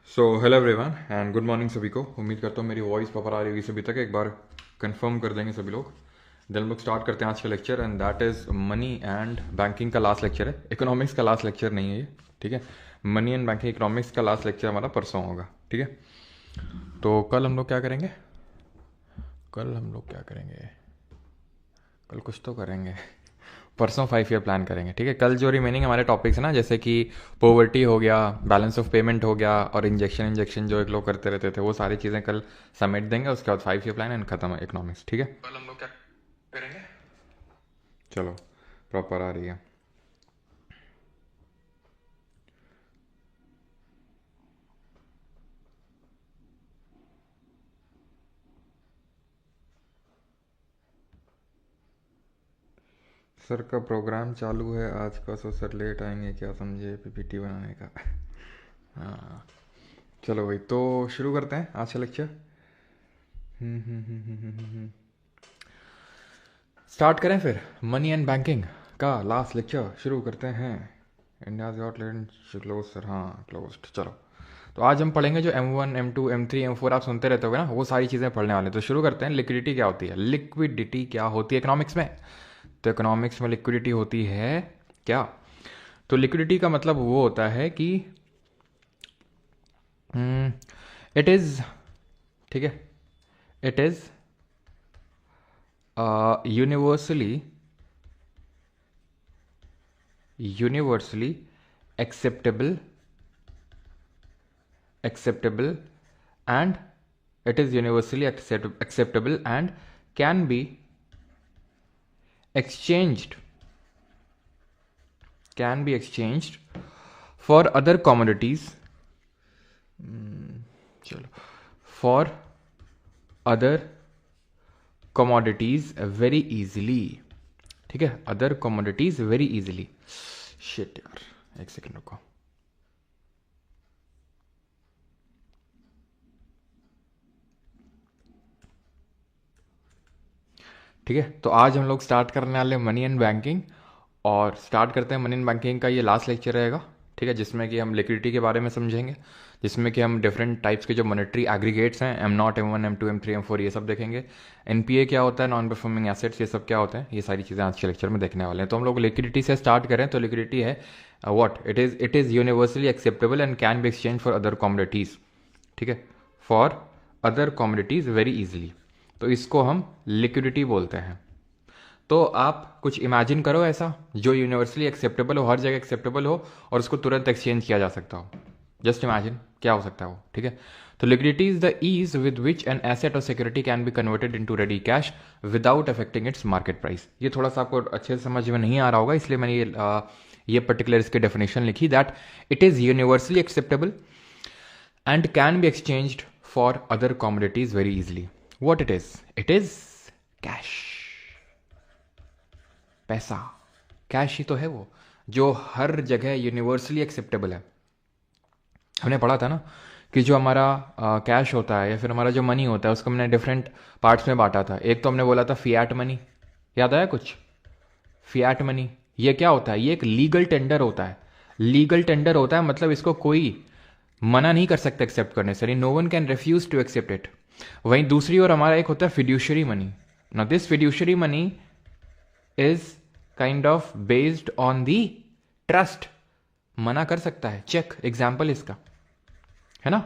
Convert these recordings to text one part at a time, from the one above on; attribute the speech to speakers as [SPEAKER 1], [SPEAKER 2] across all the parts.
[SPEAKER 1] So hello everyone and good morning सभी को। उम्मीद करता हूँ मेरी वॉइस प्रॉपर आ रही होगी सभी तक। एक बार कंफर्म कर देंगे सभी लोग। देन हम लोग स्टार्ट करते हैं आज का lecture and that is money and banking का लास्ट लेक्चर है। इकोनॉमिक्स का लास्ट लेक्चर नहीं है ये, ठीक है। मनी एंड बैंकिंग इकोनॉमिक्स का लास्ट लेक्चर हमारा परसों होगा, ठीक है। तो कल हम लोग क्या करेंगे? कल कुछ तो करेंगे। परसों 5 ईयर प्लान करेंगे, ठीक है। कल जो रिमेनिंग हमारे टॉपिक्स हैं ना, जैसे कि पोवर्टी हो गया, बैलेंस ऑफ पेमेंट हो गया और इंजेक्शन जो एक लोग करते रहते थे, वो सारी चीज़ें कल समेट देंगे। उसके बाद 5 ईयर प्लान एंड खत्म है इकोनॉमिक्स, ठीक है। कल हम लोग क्या करेंगे? चलो, प्रॉपर आ रही है। सर का प्रोग्राम चालू है आज का, सो सर लेट आएंगे क्या समझे पीपीटी बनाने का। हाँ, चलो भाई, तो शुरू करते हैं आज का लेक्चर। स्टार्ट करें फिर मनी एंड बैंकिंग का लास्ट लेक्चर शुरू करते हैं। इंडिया गॉट क्लोज सर, हाँ क्लोज्ड। चलो, तो आज हम पढ़ेंगे जो M1 M2 M3 M4 आप सुनते रहते हो ना, वो सारी चीज़ें पढ़ने वाले हैं। तो शुरू करते हैं। लिक्विडिटी क्या होती है? लिक्विडिटी क्या होती है इकोनॉमिक्स में? तो इकोनॉमिक्स में लिक्विडिटी होती है क्या? तो लिक्विडिटी का मतलब वो होता है कि इट इज़, ठीक है, it is universally acceptable and it is universally acceptable and can be exchanged for other commodities, चलो, for other commodities very easily, ठीक है। Other commodities very easily। Shit यार, एक सेकेंड रुको। ठीक है, तो आज हम लोग स्टार्ट करने वाले मनी एंड बैंकिंग, और स्टार्ट करते हैं। मनी एंड बैंकिंग का ये लास्ट लेक्चर रहेगा, ठीक है, जिसमें कि हम लिक्विडिटी के बारे में समझेंगे, जिसमें कि हम डिफरेंट टाइप्स के जो मॉनेटरी एग्रीगेट्स हैं, M0 M1 M2 M3 M4, ये सब देखेंगे। NPA क्या होता है, नॉन परफॉर्मिंग एसेट्स, ये सब क्या होते हैं, ये सारी चीज़ें आज के लेक्चर में देखने वाले हैं। तो हम लोग लिक्विडिटी से स्टार्ट करें तो लिक्विडिटी है what? It is universally acceptable and can be exchange for other commodities, ठीक है, for other commodities very easily. तो इसको हम लिक्विडिटी बोलते हैं। तो आप कुछ इमेजिन करो ऐसा जो यूनिवर्सली एक्सेप्टेबल हो, हर जगह एक्सेप्टेबल हो और उसको तुरंत एक्सचेंज किया जा सकता हो। जस्ट इमेजिन क्या हो सकता है वो, ठीक है। तो liquidity is the ease with which an asset or security can be converted into ready cash without affecting its market price. ये थोड़ा सा आपको अच्छे से समझ में नहीं आ रहा होगा, इसलिए मैंने ये पर्टिकुलर इसकी डेफिनेशन लिखी, that it is universally acceptable and can be exchanged for other commodities very easily. What it is? It is cash, पैसा। कैश ही तो है वो जो हर जगह यूनिवर्सली एक्सेप्टेबल है। हमने पढ़ा था ना कि जो हमारा कैश होता है या फिर हमारा जो मनी होता है, उसको हमने डिफरेंट पार्ट्स में बांटा था। एक तो हमने बोला था फियाट मनी, याद आया कुछ? फियाट मनी ये क्या होता है? ये एक लीगल टेंडर होता है। लीगल टेंडर होता है मतलब इसको कोई मना नहीं कर सकता एक्सेप्ट करने से, no one can refuse to accept it. वहीं दूसरी ओर हमारा एक होता है fiduciary money. Now this fiduciary money is kind of based on the trust. मना कर सकता है, चेक एग्जाम्पल इसका है ना,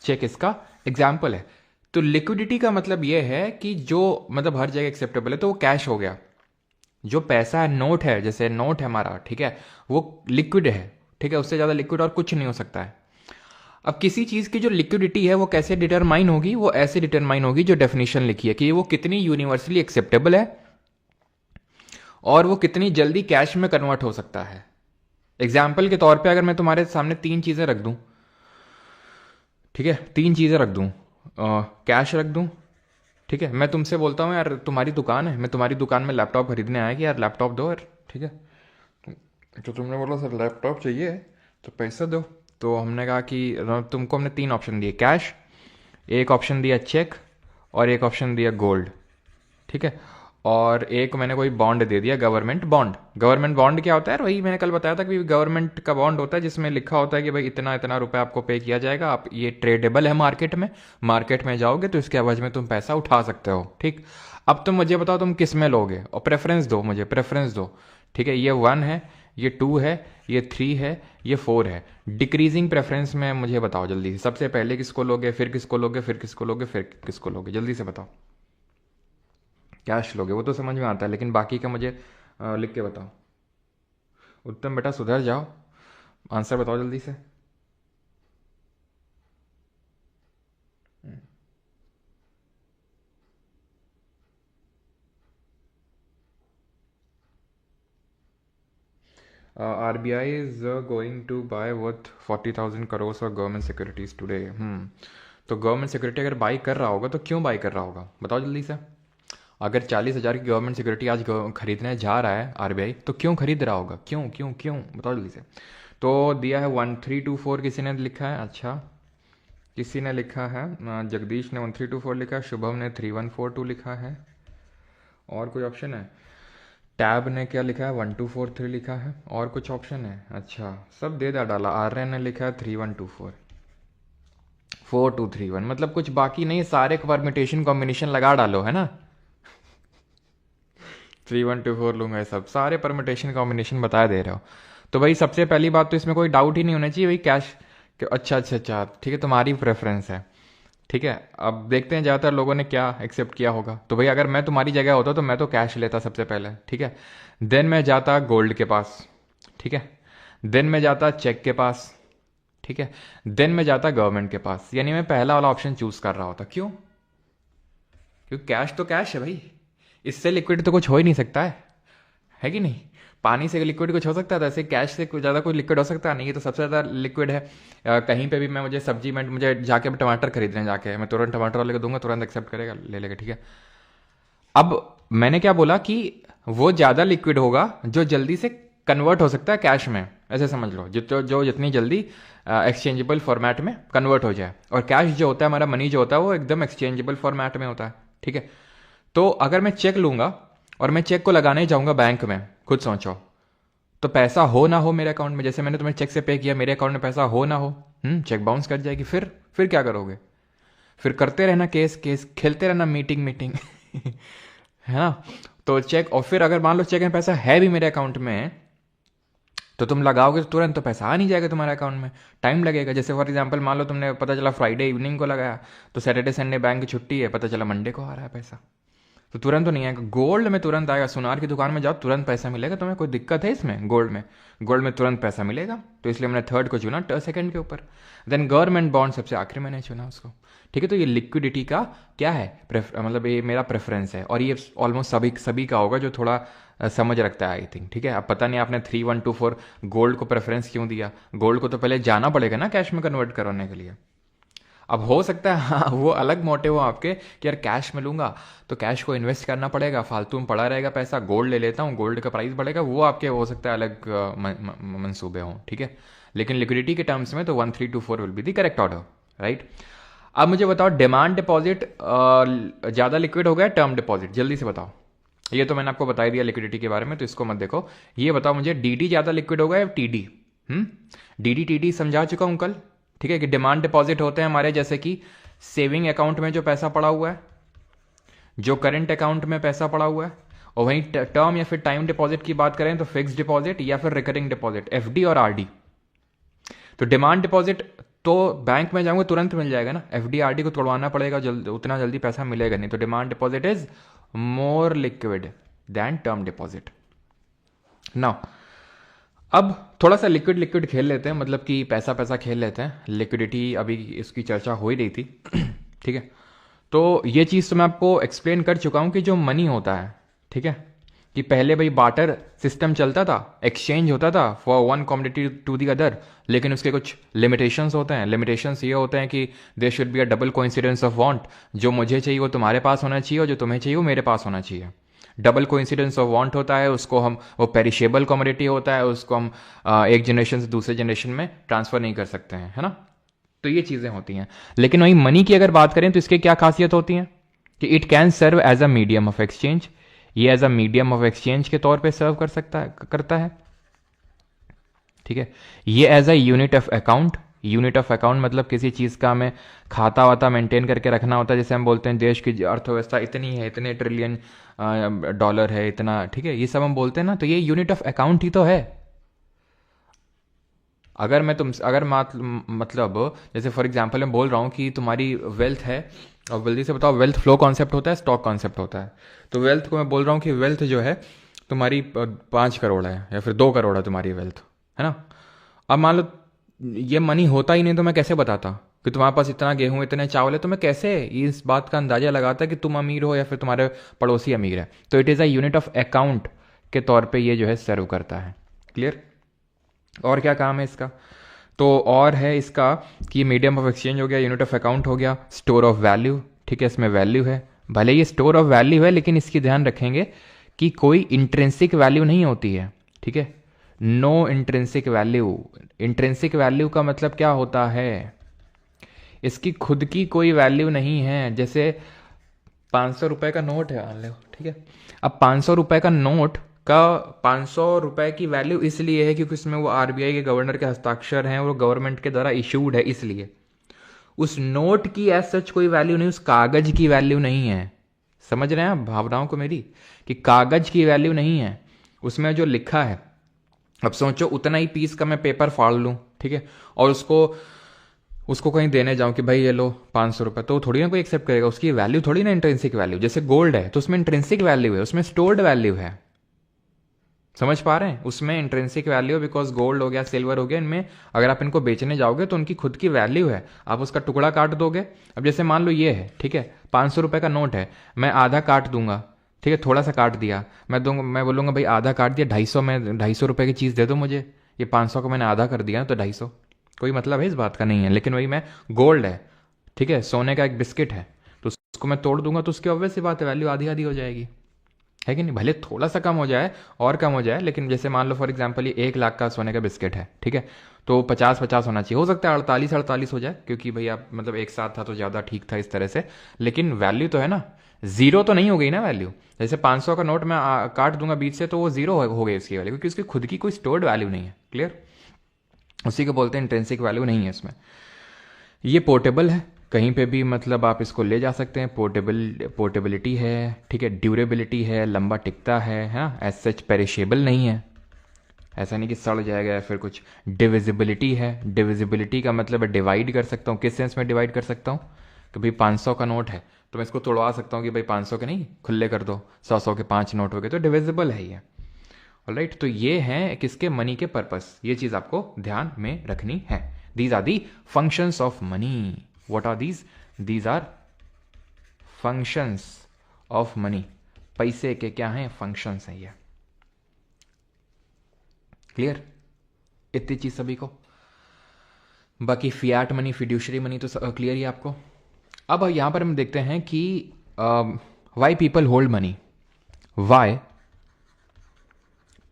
[SPEAKER 1] चेक इसका एग्जाम्पल है। तो लिक्विडिटी का मतलब यह है कि जो मतलब हर जगह एक्सेप्टेबल है, तो वो कैश हो गया। जो पैसा है, नोट है, जैसे नोट है हमारा, ठीक है, वो लिक्विड है, ठीक है, उससे ज्यादा लिक्विड और कुछ नहीं हो सकता है। अब किसी चीज की जो लिक्विडिटी है वो कैसे डिटरमाइन होगी? वो ऐसे डिटरमाइन होगी जो डेफिनेशन लिखी है कि वो कितनी यूनिवर्सली एक्सेप्टेबल है और वो कितनी जल्दी कैश में कन्वर्ट हो सकता है। एग्जाम्पल के तौर पे अगर मैं तुम्हारे सामने 3 चीजें रख दूं, ठीक है, 3 चीजें रख दूं, कैश रख दूं, ठीक है, मैं तुमसे बोलता हूं यार तुम्हारी दुकान है, मैं तुम्हारी दुकान में लैपटॉप खरीदने आया कि यार लैपटॉप दो यार, ठीक है। तो तुमने बोला सर लैपटॉप चाहिए तो पैसा दो। तो हमने कहा कि तुमको हमने 3 ऑप्शन दिए, कैश, एक ऑप्शन दिया चेक और एक ऑप्शन दिया गोल्ड, ठीक है। और एक मैंने कोई बॉन्ड दे दिया, गवर्नमेंट बॉन्ड। गवर्नमेंट बॉन्ड क्या होता है? वही मैंने कल बताया था कि गवर्नमेंट का बॉन्ड होता है जिसमें लिखा होता है कि भाई इतना इतना रुपए आपको पे किया जाएगा, आप ये ट्रेडेबल है मार्केट में जाओगे तो इसके एवज में तुम पैसा उठा सकते हो। ठीक, अब तुम मुझे बताओ तुम किस में लोगे, और प्रेफरेंस दो, मुझे प्रेफरेंस दो। ठीक है, ये 1 है, ये 2 है, ये 3 है, ये 4 है। डिक्रीजिंग प्रेफरेंस में मुझे बताओ जल्दी से, सबसे पहले किसको लोगे, फिर किसको लोगे, फिर किसको लोगे, फिर किसको लोगे, जल्दी से बताओ। कैश लोगे वो तो समझ में आता है, लेकिन बाकी का मुझे लिख के बताओ। उत्तम बेटा सुधर जाओ, आंसर बताओ जल्दी से। RBI is going to buy worth 40,000 crores of government securities today। तो गवर्नमेंट सिक्योरिटी अगर बाई कर रहा होगा तो क्यों बाई कर रहा होगा, बताओ जल्दी से। अगर 40,000 की गवर्नमेंट सिक्योरिटी आज खरीदने जा रहा है RBI, तो क्यों खरीद रहा होगा, क्यों क्यों क्यों, बताओ जल्दी से। तो दिया है 1324, किसी ने लिखा है, अच्छा किसी ने लिखा है, जगदीश ने 1324 लिखा है, शुभम ने 3142 लिखा है, और कोई ऑप्शन है? टैब ने क्या लिखा है, 1243 लिखा है, और कुछ ऑप्शन है? अच्छा सब दे डाला। आर्यन ने लिखा है 3124, 4231, मतलब कुछ बाकी नहीं, सारे परमिटेशन कॉम्बिनेशन लगा डालो, है ना। 3124 लूंगा, ये सब सारे परमिटेशन कॉम्बिनेशन बता दे रहे हो। तो भाई सबसे पहली बात तो इसमें कोई डाउट ही नहीं होना चाहिए भाई, कैश। अच्छा अच्छा अच्छा, ठीक है, तुम्हारी प्रेफरेंस है। ठीक है, अब देखते हैं ज़्यादातर लोगों ने क्या एक्सेप्ट किया होगा। तो भाई अगर मैं तुम्हारी जगह होता तो मैं तो कैश लेता सबसे पहले। ठीक है, देन मैं जाता गोल्ड के पास। ठीक है, देन मैं जाता चेक के पास। ठीक है, देन मैं जाता गवर्नमेंट के पास। यानी मैं पहला वाला ऑप्शन चूज कर रहा होता। क्यों? क्योंकि कैश तो कैश है भाई, इससे लिक्विड तो कुछ हो ही नहीं सकता है कि नहीं। पानी से लिक्विड कुछ हो सकता है, तो ऐसे कैश से कुछ ज़्यादा कुछ लिक्विड हो सकता नहीं, ये तो सबसे ज़्यादा लिक्विड है। कहीं पे भी मैं, मुझे सब्जी में, मुझे जाके टमाटर खरीदने जाके मैं तुरंत टमाटर वाले को दूंगा, तुरंत एक्सेप्ट करेगा, ले लेगा। ठीक है, अब मैंने क्या बोला कि वो ज़्यादा लिक्विड होगा जो जल्दी से कन्वर्ट हो सकता है कैश में, ऐसे समझ लो, जो जितनी जल्दी एक्सचेंजेबल फॉर्मेट में कन्वर्ट हो जाए। और कैश जो होता है, हमारा मनी जो होता है, वो एकदम एक्सचेंजेबल फॉर्मेट में होता है। ठीक है, तो अगर मैं चेक लूंगा और मैं चेक को लगाने जाऊंगा बैंक में, खुद सोचो, तो पैसा हो ना हो मेरे अकाउंट में, जैसे मैंने तुम्हें चेक से पे किया, मेरे अकाउंट में पैसा हो ना हो, चेक बाउंस कर जाएगी। फिर क्या करोगे? फिर करते रहना केस केस, खेलते रहना मीटिंग मीटिंग है ना। तो चेक, और फिर अगर मान लो चेक में पैसा है भी मेरे अकाउंट में, तो तुम लगाओगे तो तुरंत तो पैसा आ नहीं जाएगा तुम्हारे अकाउंट में, टाइम लगेगा। जैसे फॉर एग्जांपल मान लो तुमने, पता चला फ्राइडे इवनिंग को लगाया, तो सैटरडे संडे बैंक की छुट्टी है, पता चला मंडे को आ रहा है पैसा, तो तुरंत तो नहीं आएगा। गोल्ड में तुरंत आएगा, सुनार की दुकान में जाओ तुरंत पैसा मिलेगा तुम्हें। कोई दिक्कत है इसमें? गोल्ड में तुरंत पैसा मिलेगा, तो इसलिए मैंने थर्ड को चुना, सेकंड के ऊपर। देन गवर्नमेंट बॉन्ड सबसे आखिरी मैंने चुना उसको। ठीक है, तो ये लिक्विडिटी का क्या है, मतलब ये मेरा प्रेफरेंस है, और ये ऑलमोस्ट सभी का होगा जो थोड़ा समझ रखता है, आई थिंक। ठीक है, अब पता नहीं आपने 3124 गोल्ड को प्रेफरेंस क्यों दिया। गोल्ड को तो पहले जाना पड़ेगा ना कैश में कन्वर्ट करवाने के लिए। अब हो सकता है हाँ, वो अलग मोटिव हो आपके कि यार कैश में लूंगा तो कैश को इन्वेस्ट करना पड़ेगा, फालतू में पड़ा रहेगा पैसा, गोल्ड ले लेता हूँ, गोल्ड का प्राइस बढ़ेगा, वो आपके हो सकता है अलग मंसूबे हों। ठीक है, लेकिन लिक्विडिटी के टर्म्स में तो 1324 will be the correct order, right. अब मुझे बताओ, डिमांड डिपॉजिट ज़्यादा लिक्विड हो गया, टर्म डिपॉजिट, जल्दी से बताओ। ये तो मैंने आपको बता ही दिया लिक्विडिटी के बारे में, तो इसको मत देखो। ये बताओ मुझे, DD ज़्यादा लिक्विड होगा या TD? DD TD समझा चुका हूँ कल। ठीक है, कि डिमांड डिपॉजिट होते हैं हमारे, जैसे कि सेविंग अकाउंट में जो पैसा पड़ा हुआ है, जो करंट अकाउंट में पैसा पड़ा हुआ है, और वहीं टर्म या फिर टाइम डिपॉजिट की बात करें तो फिक्स डिपॉजिट या फिर रिकरिंग डिपॉजिट, FD और RD। तो डिमांड डिपॉजिट तो बैंक में जाऊंगा तुरंत मिल जाएगा ना, FD RD को तोड़वाना पड़ेगा, उतना जल्दी पैसा मिलेगा नहीं। तो demand deposit is more liquid than term deposit. Now अब थोड़ा सा लिक्विड खेल लेते हैं, मतलब कि पैसा खेल लेते हैं। लिक्विडिटी अभी इसकी चर्चा हो ही रही थी ठीक है, तो ये चीज़ तो मैं आपको एक्सप्लेन कर चुका हूँ कि जो मनी होता है, ठीक है, कि पहले भाई बार्टर सिस्टम चलता था, एक्सचेंज होता था for one commodity to the other, लेकिन उसके कुछ लिमिटेशंस होते हैं। लिमिटेशंस ये होते हैं कि there should be a double coincidence of want, जो मुझे चाहिए वो तुम्हारे पास होना चाहिए, और जो तुम्हें चाहिए वो मेरे पास होना चाहिए। डबल कोइंसिडेंस ऑफ वांट होता है, उसको हम, वो पेरिशेबल कमोडिटी होता है, उसको हम एक जनरेशन से दूसरे जनरेशन में ट्रांसफर नहीं कर सकते हैं, है ना। तो ये चीज़ें होती हैं। लेकिन वहीं मनी की अगर बात करें तो इसके क्या खासियत होती है कि it can serve as a medium of exchange, ये as a medium of exchange के तौर पे सर्व कर सकता है, करता है, ठीक है। ये as a unit of account, unit of account मतलब किसी चीज़ का हमें खाता वाता मेंटेन करके रखना होता है, जैसे हम बोलते हैं देश की अर्थव्यवस्था इतनी है, इतने ट्रिलियन डॉलर है, इतना, ठीक है, ये सब हम बोलते हैं ना, तो ये यूनिट ऑफ अकाउंट ही तो है। अगर मैं तुम अगर मतलब जैसे फॉर एग्जांपल मैं बोल रहा हूँ कि तुम्हारी वेल्थ है, और जल्दी से बताओ वेल्थ फ्लो कॉन्सेप्ट होता है, स्टॉक कॉन्सेप्ट होता है, तो वेल्थ को मैं बोल रहा हूँ कि वेल्थ जो है तुम्हारी 5 करोड़ है या फिर 2 करोड़ है तुम्हारी वेल्थ, है ना। अब मान लो ये मनी होता ही नहीं तो मैं कैसे बताता कि तुम्हारे पास इतना गेहूं इतने चावल है, तो मैं कैसे इस बात का अंदाजा लगाता कि तुम अमीर हो या फिर तुम्हारे पड़ोसी अमीर है। तो it is a unit of account के तौर पे ये जो है सर्व करता है। क्लियर। और क्या काम है इसका, तो और है इसका कि मीडियम ऑफ एक्सचेंज हो गया, यूनिट ऑफ अकाउंट हो गया, स्टोर ऑफ वैल्यू, ठीक है, इसमें वैल्यू है, भले ये स्टोर ऑफ वैल्यू है लेकिन इसकी ध्यान रखेंगे कि कोई इंट्रिंसिक वैल्यू नहीं होती है, ठीक है, no intrinsic value. Intrinsic value का मतलब क्या होता है, इसकी खुद की कोई वैल्यू नहीं है। जैसे 500 रुपए का नोट है मान लो, ठीक है, अब 500 रुपए का नोट का 500 रुपए की वैल्यू इसलिए है क्योंकि उसमें वो आरबीआई के गवर्नर के हस्ताक्षर हैं और वो गवर्नमेंट के द्वारा इशूड है, इसलिए उस नोट की एज सच कोई वैल्यू नहीं, उस कागज की वैल्यू नहीं है। समझ रहे हैं आप भावनाओं को मेरी, कि कागज की वैल्यू नहीं है, उसमें जो लिखा है। अब सोचो उतना ही पीस का मैं पेपर फाड़ लूं, ठीक है, और उसको उसको कहीं देने जाऊं कि भाई ये लो 500 रुपये, तो थोड़ी ना कोई एक्सेप्ट करेगा, उसकी वैल्यू थोड़ी ना इंट्रिंसिक वैल्यू। जैसे गोल्ड है तो उसमें इंट्रिंसिक वैल्यू है, उसमें स्टोर्ड वैल्यू है, समझ पा रहे हैं, उसमें इंट्रिंसिक वैल्यू, बिकॉज गोल्ड हो गया, सिल्वर हो गया, इनमें अगर आप इनको बेचने जाओगे तो उनकी खुद की वैल्यू है, आप उसका टुकड़ा काट दोगे। अब जैसे मान लो ये है, ठीक है, 500 रुपये का नोट है, मैं आधा काट दूंगा, ठीक है, थोड़ा सा काट दिया, मैं बोलूंगा भाई आधा काट दिया 250 में, 250 रुपये की चीज़ दे दो मुझे, ये 500 को मैंने आधा कर दिया तो 250, कोई मतलब है इस बात का नहीं है। लेकिन वही मैं गोल्ड है, ठीक है, सोने का एक बिस्किट है, तो उसको मैं तोड़ दूंगा तो उसकी ऑब्वियस सी बात है वैल्यू आधी आधी हो जाएगी, है कि नहीं, भले थोड़ा सा कम हो जाए और कम हो जाए, लेकिन जैसे मान लो फॉर एग्जांपल ये 1 लाख का सोने का बिस्किट है, ठीक है, तो 50-50 होना चाहिए, हो सकता है 48-48 हो जाए, क्योंकि भाई आप मतलब एक साथ था तो ज़्यादा ठीक था इस तरह से, लेकिन वैल्यू तो है ना, जीरो तो नहीं हो गई ना वैल्यू। जैसे 500 का नोट मैं काट दूंगा बीच से तो वो जीरो हो गई उसकी वैल्यू, क्योंकि उसकी खुद की कोई स्टोर्ड वैल्यू नहीं है। क्लियर, उसी को बोलते हैं इंट्रिंसिक वैल्यू नहीं है इसमें। ये पोर्टेबल है, कहीं पे भी मतलब आप इसको ले जा सकते हैं, पोर्टेबिलिटी है, ठीक है, ड्यूरेबिलिटी है, लंबा टिकता है ना, एज सच पेरिशेबल नहीं है, ऐसा नहीं कि सड़ जाएगा या फिर कुछ। डिविजिबिलिटी है, डिविजिबिलिटी का मतलब है डिवाइड कर सकता हूँ, किस सेंस में डिवाइड कर सकता हूँ कि भाई 500 का नोट है तो मैं इसको तोड़वा सकता हूँ कि भाई 500 के नहीं खुले कर दो, 100 के 5 नोट हो गए, तो डिविजिबल है ये। ऑलराइट, तो ये हैं किसके, मनी के पर्पस, ये चीज़ आपको ध्यान में रखनी है। These are the functions of money. What are these? These are functions of money. पैसे के क्या हैं, फंक्शंस हैं ये। क्लियर, इतनी चीज सभी को। बाकी फियाट मनी, फिड्यूशरी मनी तो क्लियर ही आपको। अब यहां पर हम देखते हैं कि why people hold money, why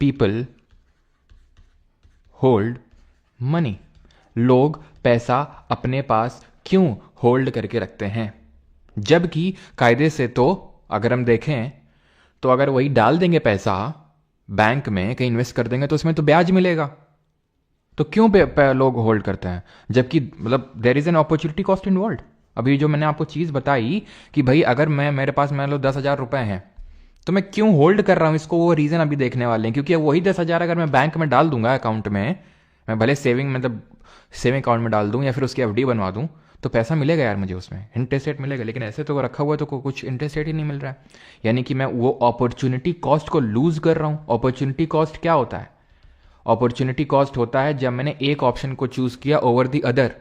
[SPEAKER 1] people hold money, लोग पैसा अपने पास क्यों होल्ड करके रखते हैं, जबकि कायदे से तो अगर हम देखें तो अगर वही डाल देंगे पैसा बैंक में कहीं इन्वेस्ट कर देंगे तो उसमें तो ब्याज मिलेगा, तो क्यों लोग होल्ड करते हैं, जबकि मतलब there is an opportunity cost involve. अभी जो मैंने आपको चीज बताई कि भाई अगर मेरे पास मान लो 10,000 रुपए हैं तो मैं क्यों होल्ड कर रहा हूं इसको, वो रीजन अभी देखने वाले हैं। क्योंकि वही 10,000 अगर मैं बैंक में डाल दूंगा अकाउंट में, मैं भले सेविंग मतलब सेविंग अकाउंट में डाल दूं या फिर उसकी एफडी बनवा दूं, तो पैसा मिलेगा यार मुझे, उसमें इंटरेस्ट रेट मिलेगा। लेकिन ऐसे तो रखा हुआ है तो कुछ इंटरेस्ट रेट ही नहीं मिल रहा है, यानी कि मैं वो अपॉर्चुनिटी कॉस्ट को लूज कर रहा हूं। अपॉर्चुनिटी कॉस्ट क्या होता है? अपॉर्चुनिटी कॉस्ट होता है जब मैंने एक ऑप्शन को चूज किया ओवर द अदर,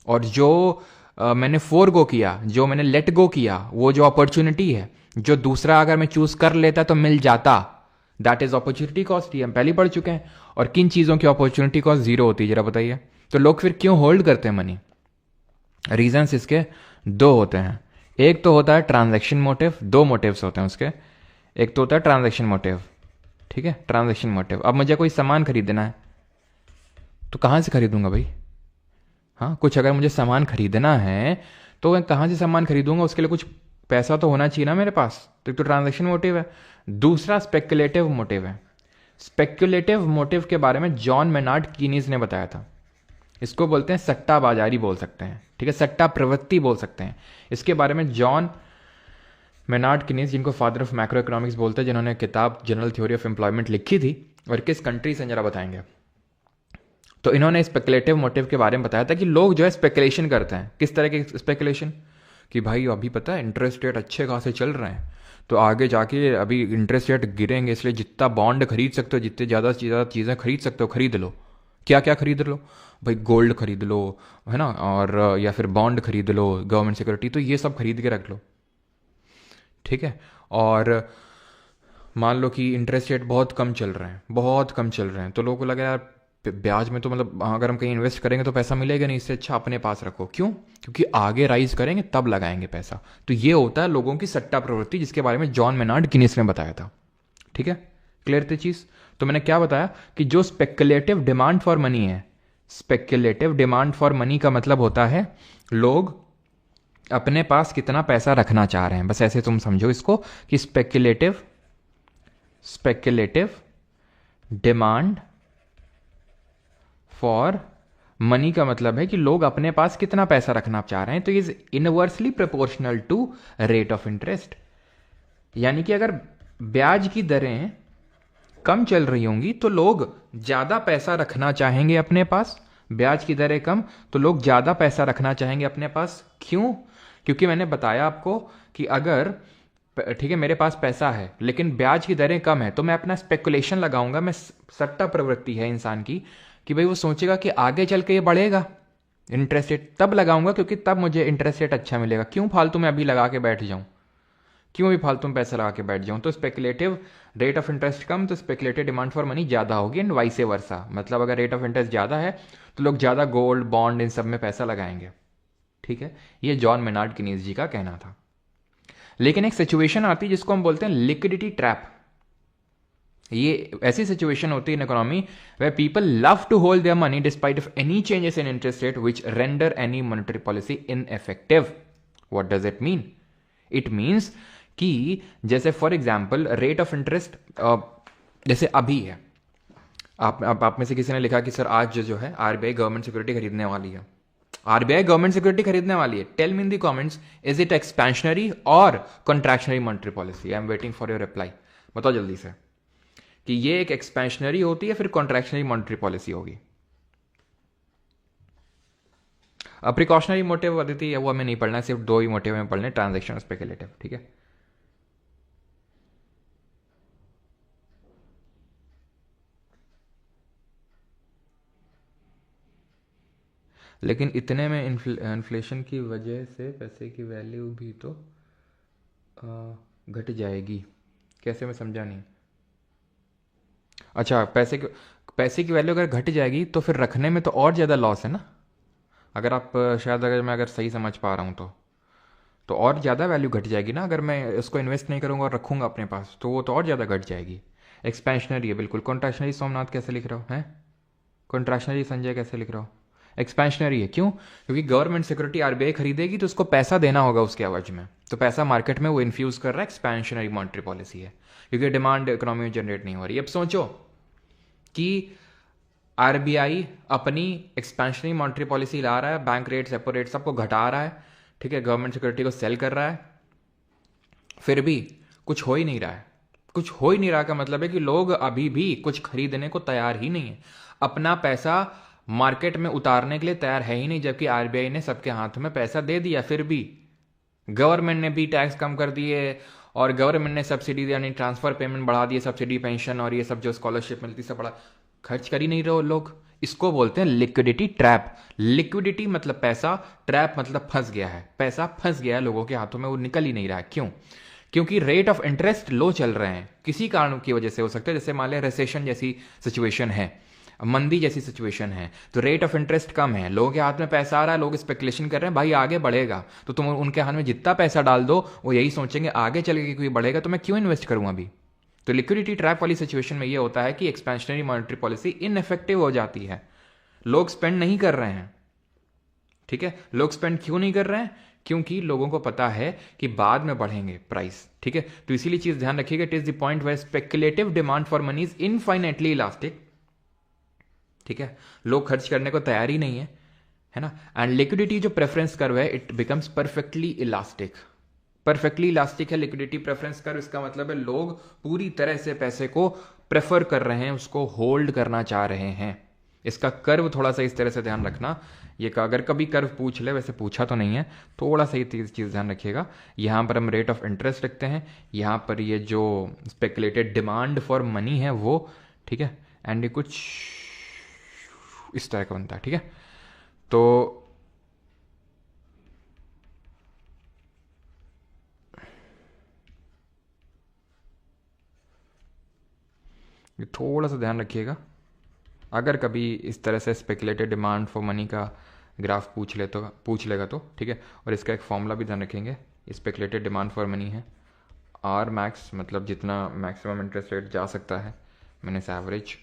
[SPEAKER 1] और जो मैंने फोर गो किया, जो मैंने लेट गो किया, वो जो अपॉर्चुनिटी है, जो दूसरा अगर मैं चूज कर लेता तो मिल जाता, दैट इज अपॉर्चुनिटी कॉस्ट। ही हम पहले पढ़ चुके हैं। और किन चीजों की अपॉर्चुनिटी कॉस्ट जीरो होती है जरा बताइए। तो लोग फिर क्यों होल्ड करते हैं मनी? रीजंस इसके दो होते हैं। एक तो होता है ट्रांजैक्शन मोटिव, दो मोटिव्स होते हैं उसके। एक तो होता है ट्रांजैक्शन मोटिव, ठीक है, ट्रांजैक्शन मोटिव। अब मुझे कोई सामान खरीदना है तो कहां से खरीदूंगा भाई? हाँ, कुछ अगर मुझे सामान खरीदना है तो मैं कहां से सामान खरीदूंगा? उसके लिए कुछ पैसा तो होना चाहिए ना मेरे पास, तो एक तो ट्रांजैक्शन मोटिव है, दूसरा स्पेकुलेटिव मोटिव है। स्पेकुलेटिव मोटिव के बारे में जॉन मेनार्ड कीनीज ने बताया था। इसको बोलते हैं सट्टा बाजारी बोल सकते हैं, ठीक है, सट्टा प्रवृत्ति बोल सकते हैं। इसके बारे में जॉन मेनार्ड कीनीज, जिनको फादर ऑफ मैक्रो इकोनॉमिक्स बोलते हैं, जिन्होंने किताब जनरल थ्योरी ऑफ एम्प्लॉयमेंट लिखी थी, और किस कंट्री से जरा बताएंगे। तो इन्होंने स्पेकुलेटिव मोटिव के बारे में बताया था कि लोग जो है स्पेकुलेशन करते हैं। किस तरह के स्पेकुलेशन? कि भाई अभी पता है इंटरेस्ट रेट अच्छे खासे चल रहे हैं, तो आगे जाके अभी इंटरेस्ट रेट गिरेंगे, इसलिए जितना बॉन्ड खरीद सकते हो, जितने ज़्यादा से ज़्यादा चीज़ें खरीद सकते हो खरीद लो। क्या क्या खरीद लो भाई? गोल्ड खरीद लो, है ना, और या फिर बॉन्ड खरीद लो, गवर्नमेंट सिक्योरिटी, तो ये सब खरीद के रख लो, ठीक है। और मान लो कि इंटरेस्ट रेट बहुत कम चल रहे हैं, बहुत कम चल रहे हैं, तो लोगों को लगा यार ब्याज में तो मतलब अगर हम कहीं इन्वेस्ट करेंगे तो पैसा मिलेगा नहीं, इससे अच्छा अपने पास रखो। क्यों? क्योंकि आगे राइज करेंगे तब लगाएंगे पैसा। तो ये होता है लोगों की सट्टा प्रवृत्ति, जिसके बारे में जॉन मेनार्ड कीनीस ने बताया था, ठीक है। क्लियर थी चीज? तो मैंने क्या बताया कि जो स्पेकुलेटिव डिमांड फॉर मनी है, स्पेकुलेटिव डिमांड फॉर मनी का मतलब होता है लोग अपने पास कितना पैसा रखना चाह रहे हैं, बस ऐसे तुम समझो इसको कि स्पेकुलेटिव डिमांड फॉर मनी का मतलब है कि लोग अपने पास कितना पैसा रखना चाह रहे हैं। तो is inversely proportional to rate of interest, यानी कि अगर ब्याज की दरें कम चल रही होंगी तो लोग ज्यादा पैसा रखना चाहेंगे अपने पास। ब्याज की दरें कम तो लोग ज्यादा पैसा रखना चाहेंगे अपने पास। क्यों? क्योंकि मैंने बताया आपको कि अगर, ठीक है, मेरे पास पैसा है लेकिन ब्याज की दरें कम है, तो मैं अपना स्पेकुलेशन लगाऊंगा, मैं सट्टा प्रवृत्ति है इंसान की कि भाई वो सोचेगा कि आगे चल के ये बढ़ेगा इंटरेस्ट रेट, तब लगाऊंगा क्योंकि तब मुझे इंटरेस्ट रेट अच्छा मिलेगा। क्यों फालतू में अभी लगा के बैठ जाऊं? क्यों अभी फालतू में पैसा लगा के बैठ जाऊं? तो स्पेकुलेटिव रेट ऑफ इंटरेस्ट कम तो स्पेकुलेटिव डिमांड फॉर मनी ज्यादा होगी, एंड वाइस वर्सा। मतलब अगर रेट ऑफ इंटरेस्ट ज्यादा है तो लोग ज्यादा गोल्ड, बॉन्ड, इन सब में पैसा लगाएंगे, ठीक है। ये जॉन मेनार्ड कीनीस जी का कहना था। लेकिन एक सिचुएशन आती है जिसको हम बोलते हैं लिक्विडिटी ट्रैप। ये ऐसी सिचुएशन होती है in economy where people love to hold their money despite of any changes in interest rate which render any monetary policy ineffective. What does it mean? It means कि जैसे for example rate of interest जैसे अभी है, आप में से किसी ने लिखा कि सर आज जो है आरबीआई गवर्नमेंट सिक्योरिटी खरीदने वाली है, आरबीआई गवर्नमेंट सिक्योरिटी खरीदने वाली है। Tell me in the comments, is it expansionary or contractionary monetary policy? I am waiting for your reply. बताओ जल्दी से कि ये एक एक्सपेंशनरी होती है फिर कॉन्ट्रैक्शनरी मॉनेटरी पॉलिसी होगी। अब प्रिकॉशनरी मोटिव अदिति वो हमें नहीं पढ़ना, सिर्फ दो ही मोटिव हमें पढ़ने, ट्रांजैक्शन और स्पेकुलेटिव, ठीक है। लेकिन इतने में इन्फ्लेशन की वजह से पैसे की वैल्यू भी तो घट जाएगी। कैसे? मैं समझा नहीं। अच्छा, पैसे की वैल्यू अगर घट जाएगी तो फिर रखने में तो और ज़्यादा लॉस है ना। अगर आप शायद अगर मैं सही समझ पा रहा हूँ तो और ज़्यादा वैल्यू घट जाएगी ना। अगर मैं उसको इन्वेस्ट नहीं करूँगा और रखूँगा अपने पास तो वो तो और ज़्यादा घट जाएगी। एक्सपेंशनरी है बिल्कुल। कॉन्ट्रैक्शनरी सोमनाथ कैसे लिख रहे हो हैं? कॉन्ट्रैक्शनरी संजय कैसे लिख रहे हो? एक्सपेंशनरी है। क्यों? क्योंकि गवर्नमेंट सिक्योरिटी आरबीआई खरीदेगी तो उसको पैसा देना होगा उसके एवज में, तो पैसा मार्केट में वो इन्फ्यूज कर रहा है। एक्सपेंशनरी मॉनेटरी पॉलिसी है क्योंकि डिमांड इकोनॉमी में जनरेट नहीं हो रही। अब सोचो कि आरबीआई अपनी एक्सपेंशनरी मॉनेटरी पॉलिसी ला रहा है, बैंक रेट, रेपो रेट सबको घटा रहा है, ठीक है, गवर्नमेंट सिक्योरिटी को सेल कर रहा है, फिर भी कुछ हो ही नहीं रहा है। कुछ हो ही नहीं रहा का मतलब है कि लोग अभी भी कुछ खरीदने को तैयार ही नहीं है, अपना पैसा मार्केट में उतारने के लिए तैयार है ही नहीं, जबकि आरबीआई ने सबके हाथों में पैसा दे दिया। फिर भी गवर्नमेंट ने भी टैक्स कम कर दिए और गवर्नमेंट ने सब्सिडी यानी ट्रांसफर पेमेंट बढ़ा दिए, सब्सिडी, पेंशन और ये सब जो स्कॉलरशिप मिलती सब बड़ा खर्च कर ही नहीं रहे लोग। इसको बोलते हैं लिक्विडिटी ट्रैप। लिक्विडिटी मतलब पैसा, ट्रैप मतलब फंस गया है, पैसा फंस गया है लोगों के हाथों में, वो निकल ही नहीं रहा है। क्यों? क्योंकि रेट ऑफ इंटरेस्ट लो चल रहे हैं, किसी कारण की वजह से हो सकता है, जैसे मान लिया रिसेशन जैसी सिचुएशन है, मंदी जैसी सिचुएशन है, तो रेट ऑफ इंटरेस्ट कम है, लोगों के हाथ में पैसा आ रहा है, लोग स्पेकुलेशन कर रहे हैं भाई आगे बढ़ेगा, तो तुम उनके हाथ में जितना पैसा डाल दो वो यही सोचेंगे आगे चल के कोई बढ़ेगा तो मैं क्यों इन्वेस्ट करूं अभी। तो लिक्विडिटी ट्रैप वाली सिचुएशन में ये होता है कि एक्सपेंशनरी मॉनेटरी पॉलिसी इनइफेक्टिव हो जाती है, लोग स्पेंड नहीं कर रहे हैं। ठीक है, लोग स्पेंड क्यों नहीं कर रहे हैं? क्योंकि लोगों को पता है कि बाद में बढ़ेंगे प्राइस। ठीक है, तो इसीलिए चीज ध्यान रखिएगा, it is the point where speculative demand for money is infinitely elastic. ठीक है, लोग खर्च करने को तैयार ही नहीं है ना। एंड लिक्विडिटी जो प्रेफरेंस कर्व है it becomes perfectly elastic. Perfectly elastic है लिक्विडिटी प्रेफरेंस कर्व, इसका मतलब है लोग पूरी तरह से पैसे को प्रेफर कर रहे हैं, उसको होल्ड करना चाह रहे हैं। इसका कर्व थोड़ा सा इस तरह से ध्यान रखना, ये का अगर कभी कर्व पूछ ले, वैसे पूछा तो नहीं है, थोड़ा सा ये चीज़ ध्यान रखिएगा। यहाँ पर हम रेट ऑफ इंटरेस्ट रखते हैं, यहाँ पर ये जो स्पेकुलेटेड डिमांड फॉर मनी है वो, ठीक है, एंड ये कुछ इस तरह का बनता है। ठीक है, तो ये थोड़ा सा ध्यान रखिएगा, अगर कभी इस तरह से स्पेकुलेटेड डिमांड फॉर मनी का ग्राफ पूछ लेगा तो ठीक है। और इसका एक फॉर्मूला भी ध्यान रखेंगे, स्पेकुलेटेड डिमांड फॉर मनी है आर मैक्स, मतलब जितना मैक्सिमम इंटरेस्ट रेट जा सकता है minus average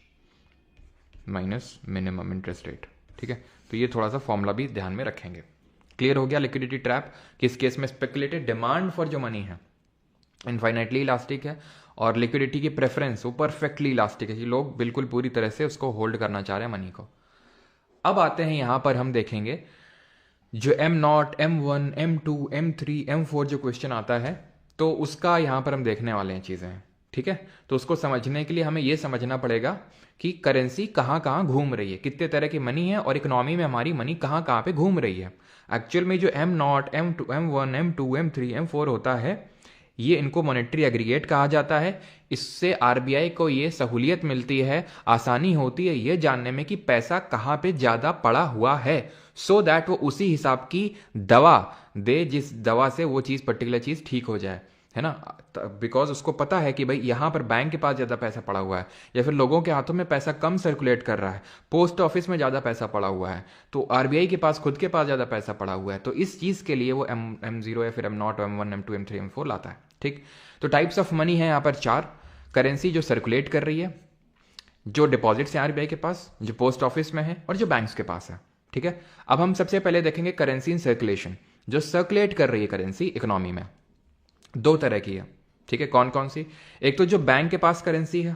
[SPEAKER 1] minus minimum interest rate. ठीक है, तो ये थोड़ा सा फॉर्मूला भी ध्यान में रखेंगे। क्लियर हो गया लिक्विडिटी ट्रैप, किस केस में स्पेकुलेटेड डिमांड फॉर जो मनी है इनफाइनाइटली इलास्टिक है, और लिक्विडिटी की प्रेफरेंस वो परफेक्टली इलास्टिक है कि लोग बिल्कुल पूरी तरह से उसको होल्ड करना चाह रहे हैं मनी को। अब आते हैं यहां पर हम देखेंगे जो M0, M1, M2, M3, M4 जो क्वेश्चन आता है, तो उसका यहां पर हम देखने वाले हैं चीजें। ठीक है, तो उसको समझने के लिए हमें यह समझना पड़ेगा कि करेंसी कहाँ कहाँ घूम रही है, कितने तरह की मनी है, और इकोनॉमी में हमारी मनी कहाँ कहाँ पे घूम रही है। एक्चुअल में जो M0, M2, M1, M2, M3, M4 होता है, ये इनको मॉनेटरी एग्रीगेट कहा जाता है। इससे आरबीआई को ये सहूलियत मिलती है, आसानी होती है ये जानने में कि पैसा कहाँ पे ज़्यादा पड़ा हुआ है, सो दैट वो उसी हिसाब की दवा दे जिस दवा से वो चीज़ पर्टिकुलर चीज़ ठीक हो जाए, है ना। बिकॉज उसको पता है कि भाई यहाँ पर बैंक के पास ज़्यादा पैसा पड़ा हुआ है, या फिर लोगों के हाथों में पैसा कम सर्कुलेट कर रहा है, पोस्ट ऑफिस में ज़्यादा पैसा पड़ा हुआ है, तो आरबीआई के पास खुद के पास ज़्यादा पैसा पड़ा हुआ है, तो इस चीज़ के लिए वो M0 या फिर M0, M1, M2, M3, M4 लाता है। ठीक, तो टाइप्स ऑफ मनी है यहाँ पर 4। करेंसी जो सर्कुलेट कर रही है, जो डिपॉजिट्स हैं आरबीआई के पास, जो पोस्ट ऑफिस में है, और जो बैंक्स के पास है। ठीक है, अब हम सबसे पहले देखेंगे करेंसी इन सर्कुलेशन। जो सर्कुलेट कर रही है करेंसी इकोनॉमी में, दो तरह की है। ठीक है, कौन कौन सी? एक तो जो बैंक के पास करेंसी है,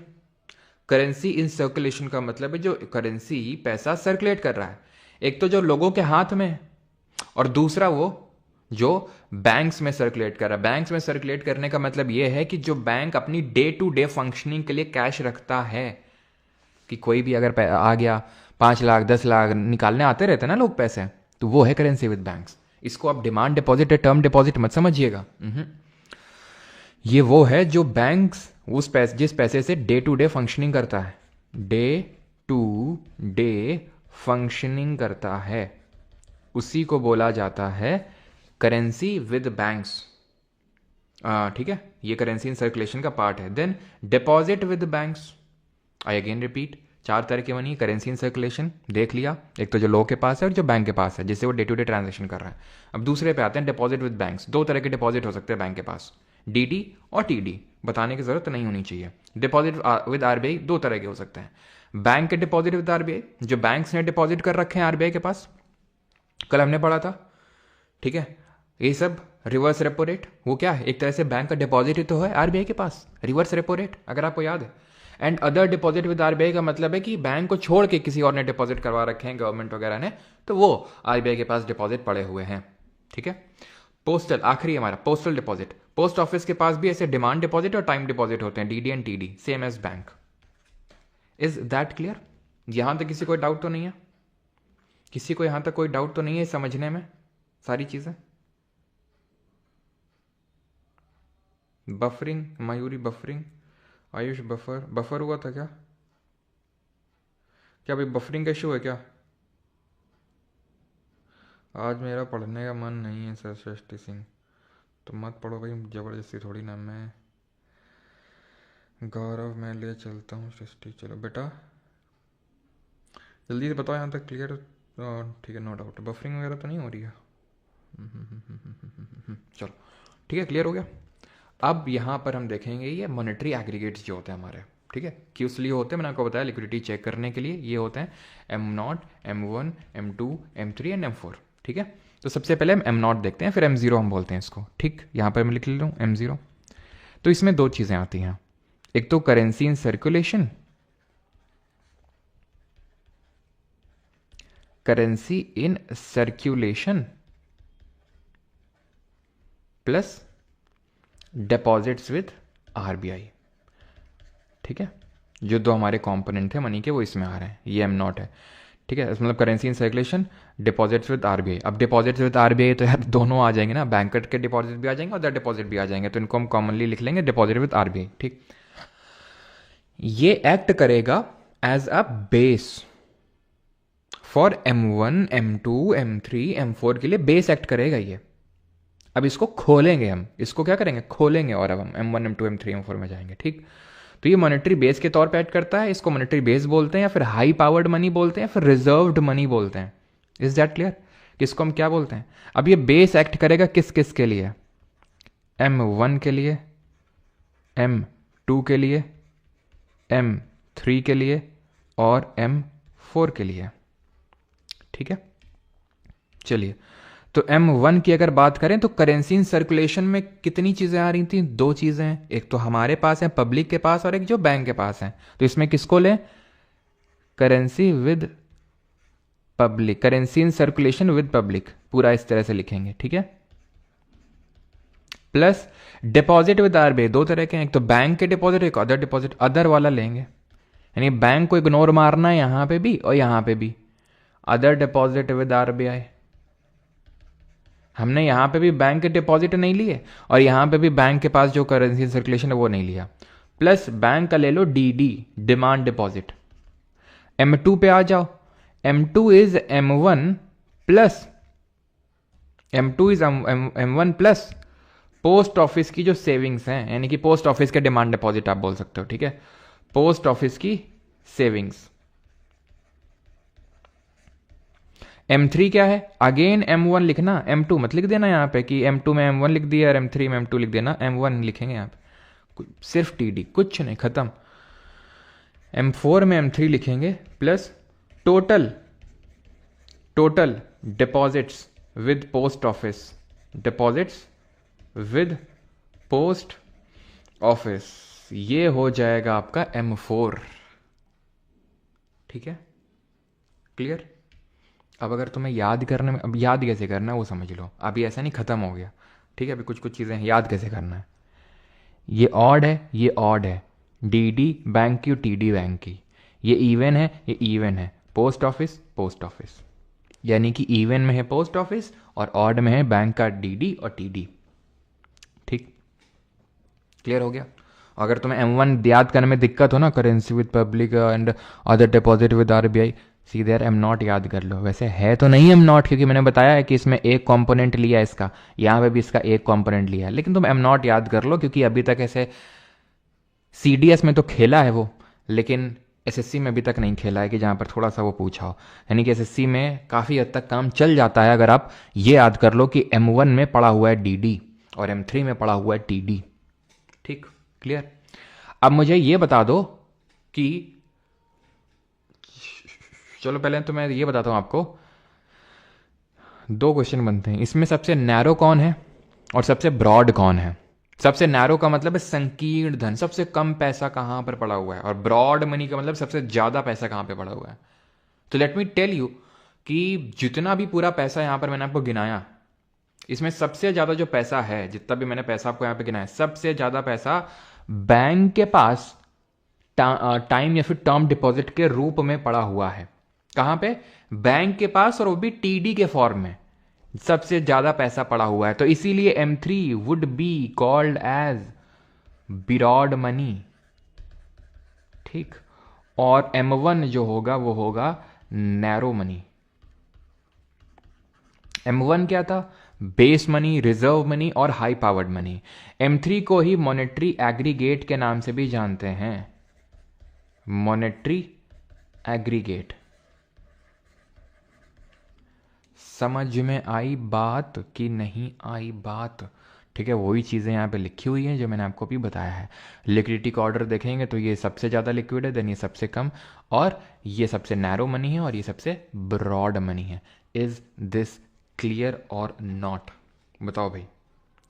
[SPEAKER 1] करेंसी इन सर्कुलेशन का मतलब है जो करेंसी पैसा सर्कुलेट कर रहा है। एक तो जो लोगों के हाथ में है, और दूसरा वो जो बैंक्स में सर्कुलेट कर रहा है। बैंक्स में सर्कुलेट करने का मतलब यह है कि जो बैंक अपनी डे टू डे फंक्शनिंग के लिए कैश रखता है, कि कोई भी अगर आ गया 5 लाख 10 लाख निकालने आते रहते हैं ना लोग पैसे, तो वो है करेंसी विद बैंक्स। इसको आप डिमांड डिपॉजिट या टर्म डिपॉजिट मत समझिएगा, ये वो है जो बैंक्स जिस पैसे से डे टू डे फंक्शनिंग करता है, डे टू डे फंक्शनिंग करता है, उसी को बोला जाता है करेंसी विद बैंक्स। ठीक है, ये करेंसी इन सर्कुलेशन का पार्ट है। Then deposit with banks, I again repeat, 4 तरह की मनी करेंसी इन सर्कुलेशन देख लिया, एक तो जो लोग के पास है और जो बैंक के पास है, जिससे वो डे टू डे ट्रांजेक्शन कर रहा है। अब दूसरे पे आते हैं डिपॉजिट विद बैंक्स। 2 तरह के डिपॉजिट हो सकते हैं बैंक के पास, डीडी और टीडी, बताने की जरूरत नहीं होनी चाहिए। डिपॉजिट विद आरबीआई 2 तरह के हो सकते हैं। बैंक के डिपॉजिट विद आरबीआई, जो बैंक्स ने डिपॉजिट कर रखे हैं आरबीआई के पास, कल हमने पढ़ा था। ठीक है, ये सब रिवर्स रेपो रेट, वो क्या है, एक तरह से बैंक का डिपॉजिट ही तो है आरबीआई के पास, रिवर्स रेपो रेट, अगर आपको याद है। And other deposit with RBI का मतलब है कि बैंक को छोड़ के किसी और ने डिपॉजिट करवा रखे हैं, गवर्नमेंट वगैरह ने, तो वो आरबीआई के पास डिपॉजिट पड़े हुए हैं। ठीक है, पोस्टल आखिरी हमारा पोस्टल डिपॉजिट। पोस्ट ऑफिस के पास भी ऐसे डिमांड डिपॉजिट और टाइम डिपॉजिट होते हैं, DD and TD, same as bank. Is that clear? यहां तक किसी कोई डाउट तो नहीं है? किसी को यहां तक कोई डाउट तो नहीं है समझने में सारी चीजें? Buffering, Mayuri buffering, Ayush buffer हुआ था क्या? क्या भाई बफरिंग का इशू है क्या? आज मेरा पढ़ने का मन नहीं है सर सृष्टि सिंह। तो मत पढ़ो भाई, जबरदस्ती थोड़ी ना। मैं गौरव मैं ले चलता हूँ सृष्टि। चलो बेटा जल्दी से बताओ यहाँ तक क्लियर? ठीक है, नो डाउट, बफरिंग वगैरह तो नहीं हो रही है। चलो ठीक है, क्लियर हो गया। अब यहाँ पर हम देखेंगे ये मॉनेटरी एग्रीगेट्स जो होते हैं हमारे, ठीक है, किस लिए होते हैं मैंने आपको बताया, लिक्विडिटी चेक करने के लिए। ये होते हैं M0, M1, M2, M3 and M4। ठीक है। तो सबसे पहले हम M0 देखते हैं, फिर M0 हम बोलते हैं इसको, ठीक। यहाँ पर मैं लिख ले रहा हूँ M0। तो इसमें दो चीज़ें आती हैं, एक तो currency in circulation, currency in circulation plus deposits with RBI, ठीक है। जो दो हमारे कंपोनेंट है मनी के वो इसमें आ रहे हैं, ये M0 है, ठीक है। मतलब currency in circulation, deposits with RBI। अब डिपॉजिट्स विद RBI तो यार दोनों आ जाएंगे ना, बैंक के डिपॉजिट भी आ जाएंगे और अदर डिपॉजिट भी आ जाएंगे, तो इनको हम कॉमनली लिख लेंगे डिपॉजिट विद RBI, ठीक। ये एक्ट करेगा as a base for M1, M2, M3, M4 के लिए बेस एक्ट करेगा ये। अब इसको खोलेंगे हम, इसको क्या करेंगे, खोलेंगे, और अब हम M1, M2, M3, M4 में जाएंगे, ठीक। तो ये मॉनेटरी बेस के तौर पे एक्ट करता है, इसको मॉनेटरी बेस बोलते हैं, या फिर हाई पावर्ड मनी बोलते हैं, या फिर रिजर्व्ड मनी बोलते हैं। इज दैट क्लियर, किसको हम क्या बोलते हैं। अब ये बेस एक्ट करेगा किस किस के लिए, M1 के लिए, M2 के लिए, M3 के लिए और M4 के लिए, ठीक है। चलिए, तो M1 की अगर बात करें तो करेंसी इन सर्कुलेशन में कितनी चीजें आ रही थी, दो चीजें हैं, एक तो हमारे पास है पब्लिक के पास और एक जो बैंक के पास है। तो इसमें किसको लें, currency with public, currency in circulation with public, पूरा इस तरह से लिखेंगे, ठीक है। प्लस डिपॉजिट विद RBI, दो तरह के हैं, एक तो बैंक के डिपॉजिट, एक अदर डिपॉजिट, अदर वाला लेंगे, यानी बैंक को इग्नोर मारना है यहां पे भी और यहां पे भी। अदर डिपॉजिट विद RBI, हमने यहां पे भी बैंक के डिपॉजिट नहीं लिए और यहां पे भी बैंक के पास जो करेंसी सर्कुलेशन है वो नहीं लिया। प्लस बैंक का ले लो DD, डिमांड डिपॉजिट। M2 पे आ जाओ, M2 is M1 plus, M2 is M1 plus post office की जो सेविंग्स हैं, यानी कि पोस्ट ऑफिस के डिमांड डिपॉजिट आप बोल सकते हो, ठीक है। पोस्ट ऑफिस की सेविंग्स। M3 क्या है, अगेन M1 लिखना, M2 मत लिख देना यहाँ पे कि M2 में M1 लिख दिया और M3 में M2 लिख देना, M1 लिखेंगे यहाँ पे, सिर्फ TD, कुछ नहीं, खत्म। M4 में M3 लिखेंगे plus total deposits with post office, deposits with post office, ये हो जाएगा आपका M4, ठीक है, क्लियर। अब अगर तुम्हें याद करने में, अब याद कैसे करना है वो समझ लो, अभी ऐसा नहीं खत्म हो गया, ठीक है। अभी कुछ कुछ चीज़ें याद कैसे करना है, ये ऑड है, ये ऑड है, DD बैंक की और TD बैंक की, ये इवन है, ये इवन है, पोस्ट ऑफिस, यानी कि इवन में है पोस्ट ऑफिस और ऑड में है बैंक का DD और TD, ठीक, क्लियर हो गया। अगर तुम्हें M1 याद करने में दिक्कत हो ना, currency with public and other deposit with RBI, सीधे M0 याद कर लो। वैसे है तो नहीं M0, क्योंकि मैंने बताया है कि इसमें एक कंपोनेंट लिया है इसका, यहाँ पे भी इसका एक कंपोनेंट लिया है, लेकिन तुम M0 याद कर लो, क्योंकि अभी तक ऐसे CDS में तो खेला है वो, लेकिन SSC में अभी तक नहीं खेला है कि जहाँ पर थोड़ा सा वो पूछा हो। यानी कि SSC में काफ़ी हद तक काम चल जाता है अगर आप ये याद कर लो कि M1 में पड़ा हुआ है DD और M3 में पड़ा हुआ है TD, ठीक, क्लियर। अब मुझे ये बता दो कि, चलो पहले तो मैं ये बताता हूं आपको, दो क्वेश्चन बनते हैं इसमें, सबसे नैरो कौन है और सबसे ब्रॉड कौन है। सबसे नैरो का मतलब है संकीर्ण धन, सबसे कम पैसा कहां पर पड़ा हुआ है, और ब्रॉड मनी का मतलब सबसे ज्यादा पैसा कहां पे पड़ा हुआ है। तो लेट मी टेल यू कि जितना भी पूरा पैसा यहां पर मैंने आपको गिनाया, इसमें सबसे ज्यादा जो पैसा है, जितना भी मैंने पैसा आपको यहां पे गिनाया, सबसे ज्यादा पैसा बैंक के पास टाइम या फिर टर्म डिपॉजिट के रूप में पड़ा हुआ है। कहां पे, बैंक के पास, और वो भी TD के फॉर्म में सबसे ज्यादा पैसा पड़ा हुआ है। तो इसीलिए M3 would be called as broad money, ठीक। और M1 जो होगा वो होगा नैरो मनी। M1 क्या था, बेस मनी, रिजर्व मनी और हाई पावर्ड मनी। M3 को ही मॉनेटरी एग्रीगेट के नाम से भी जानते हैं, मॉनेटरी एग्रीगेट। समझ में आई बात कि नहीं आई बात, ठीक है। वही चीज़ें यहाँ पे लिखी हुई हैं जो मैंने आपको भी बताया है। लिक्विडिटी का ऑर्डर देखेंगे तो ये सबसे ज़्यादा लिक्विड है, देन ये सबसे कम, और ये सबसे नैरो मनी है, और ये सबसे ब्रॉड मनी है। इज दिस क्लियर और नॉट? बताओ भाई,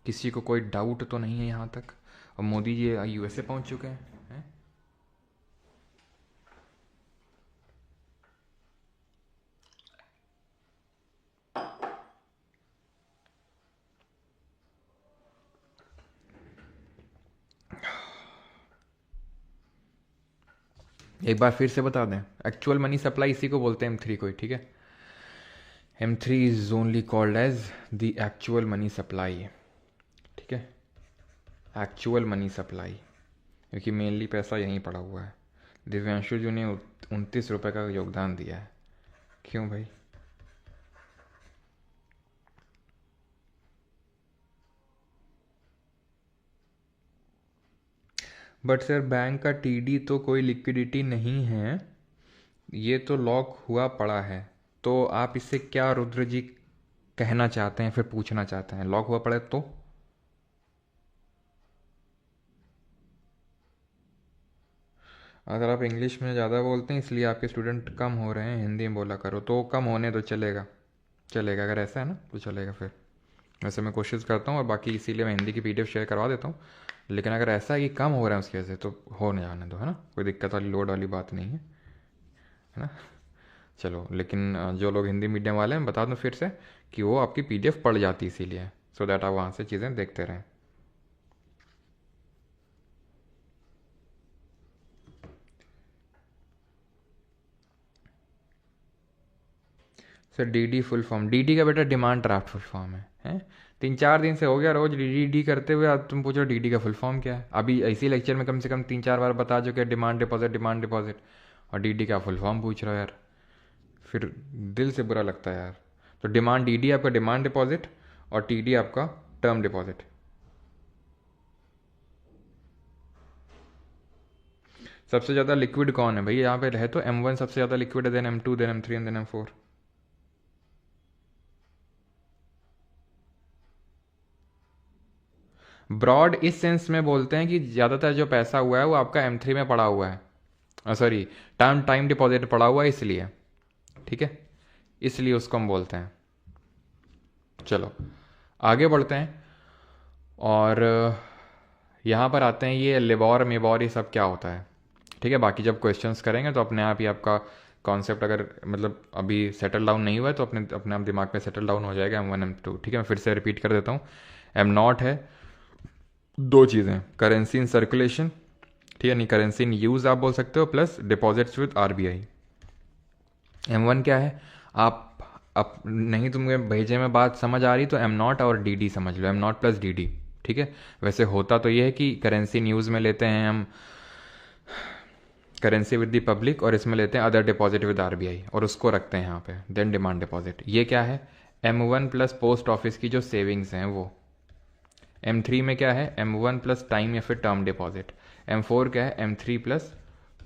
[SPEAKER 1] किसी को कोई डाउट तो नहीं है यहाँ तक? और मोदी जी यूएसए पहुँच चुके हैं? एक बार फिर से बता दें, एक्चुअल मनी सप्लाई इसी को बोलते हैं M3 को, ठीक है? M3 is only called as the actual money supply, ठीक है? एक्चुअल मनी सप्लाई, क्योंकि मेनली पैसा यहीं पड़ा हुआ है। दिव्यांशु जी ने 29 रुपये का योगदान दिया है। क्यों भाई? बट सर बैंक का टीडी तो कोई लिक्विडिटी नहीं है, ये तो लॉक हुआ पड़ा है। तो आप इससे क्या रुद्र जी कहना चाहते हैं, फिर पूछना चाहते हैं? लॉक हुआ पड़ा है तो अगर आप इंग्लिश में ज़्यादा बोलते हैं इसलिए आपके स्टूडेंट कम हो रहे हैं, हिंदी में बोला करो। तो कम होने तो चलेगा, चलेगा अगर ऐसा है ना तो चलेगा। फिर वैसे मैं कोशिश करता हूँ और बाकी इसीलिए मैं हिंदी की पीडीएफ शेयर करवा देता हूँ। लेकिन अगर ऐसा है कि कम हो रहा है उसकी वजह से तो होने जाने दो, है ना? कोई दिक्कत वाली लोड वाली बात नहीं है ना? चलो, लेकिन जो लोग हिंदी मीडियम वाले हैं बता दूँ फिर से कि वो आपकी पीडीएफ पढ़ जाती है इसीलिए, सो दैट आप वहाँ से चीज़ें देखते रहें। Sir DD full form, DD का बेटा डिमांड ड्राफ्ट फुल फॉर्म है? 3-4 दिन से हो गया रोज डीडी करते हुए, अब तुम पूछो डीडी का फुल फॉर्म क्या है? अभी इसी लेक्चर में कम से कम 3-4 बार बता चुके हैं डिमांड डिपॉजिट, डिमांड डिपॉजिट, और डीडी का फुल फॉर्म पूछ रहे हो यार। फिर दिल से बुरा लगता है यार। तो डिमांड डीडी आपका डिमांड डिपॉजिट और टीडी आपका टर्म डिपॉजिट। सबसे ज़्यादा लिक्विड कौन है भाई यहाँ पे? रहे तो M1 सबसे ज़्यादा लिक्विड है, then M2, then M3 and then M4। Broad इस सेंस में बोलते हैं कि ज़्यादातर जो पैसा हुआ है वो आपका M3 में पड़ा हुआ है, सॉरी टाइम टाइम डिपॉजिट पड़ा हुआ है इसलिए, ठीक है? इसलिए उसको हम बोलते हैं। चलो आगे बढ़ते हैं और यहाँ पर आते हैं ये लिबॉर मेबॉर ये सब क्या होता है, ठीक है? बाकी जब क्वेश्चंस करेंगे तो अपने आप ही आपका कॉन्सेप्ट अगर मतलब अभी सेटल डाउन नहीं हुआ है तो अपने अपने आप दिमाग में सेटल डाउन हो जाएगा M1 M2, ठीक है? मैं फिर से रिपीट कर देता हूँ। M0 है दो चीज़ें, करेंसी इन सर्कुलेशन, ठीक है? नहीं, करेंसी इन यूज़ आप बोल सकते हो, plus deposits with RBI। M1 क्या है? आप अब नहीं तुम्हें भेजे में बात समझ आ रही तो M0 और DD समझ लो, M0 प्लस DD, ठीक है? वैसे होता तो ये है कि करेंसी न्यूज़ में लेते हैं हम करेंसी विद द पब्लिक और इसमें लेते हैं अदर डिपॉजिट विद RBI और उसको रखते हैं यहाँ पे, देन डिमांड डिपॉजिट। ये क्या है? M1 प्लस पोस्ट ऑफिस की जो सेविंग्स हैं वो। M3 में क्या है? M1 प्लस टाइम या फिर टर्म डिपॉजिट। M4 क्या है? M3 plus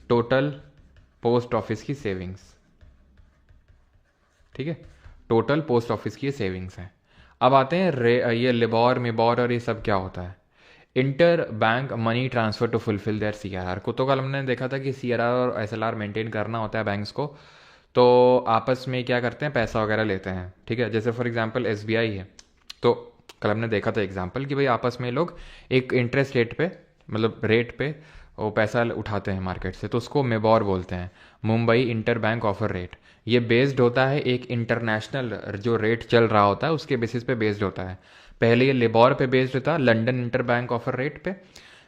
[SPEAKER 1] total post office की सेविंग्स, ठीक है? टोटल पोस्ट ऑफिस की ये सेविंग्स हैं। अब आते हैं ये लिबॉर मेबॉर और ये सब क्या होता है? Inter bank money transfer to fulfil their CRR को। तो कल हमने देखा था कि CRR और SLR मेंटेन करना होता है बैंक्स को, तो आपस में क्या करते हैं? पैसा वगैरह लेते हैं, ठीक है? जैसे फॉर एग्जांपल SBI है, तो कल हमने देखा था एग्जांपल कि भाई आपस में लोग एक इंटरेस्ट रेट पे, मतलब रेट पे वो पैसा उठाते हैं मार्केट से, तो उसको मेबॉर बोलते हैं, Mumbai inter bank offer rate. ये बेस्ड होता है एक इंटरनेशनल जो रेट चल रहा होता है उसके बेसिस पे बेस्ड होता है। पहले ये लिबॉर पे बेस्ड था, London inter bank offer rate पे।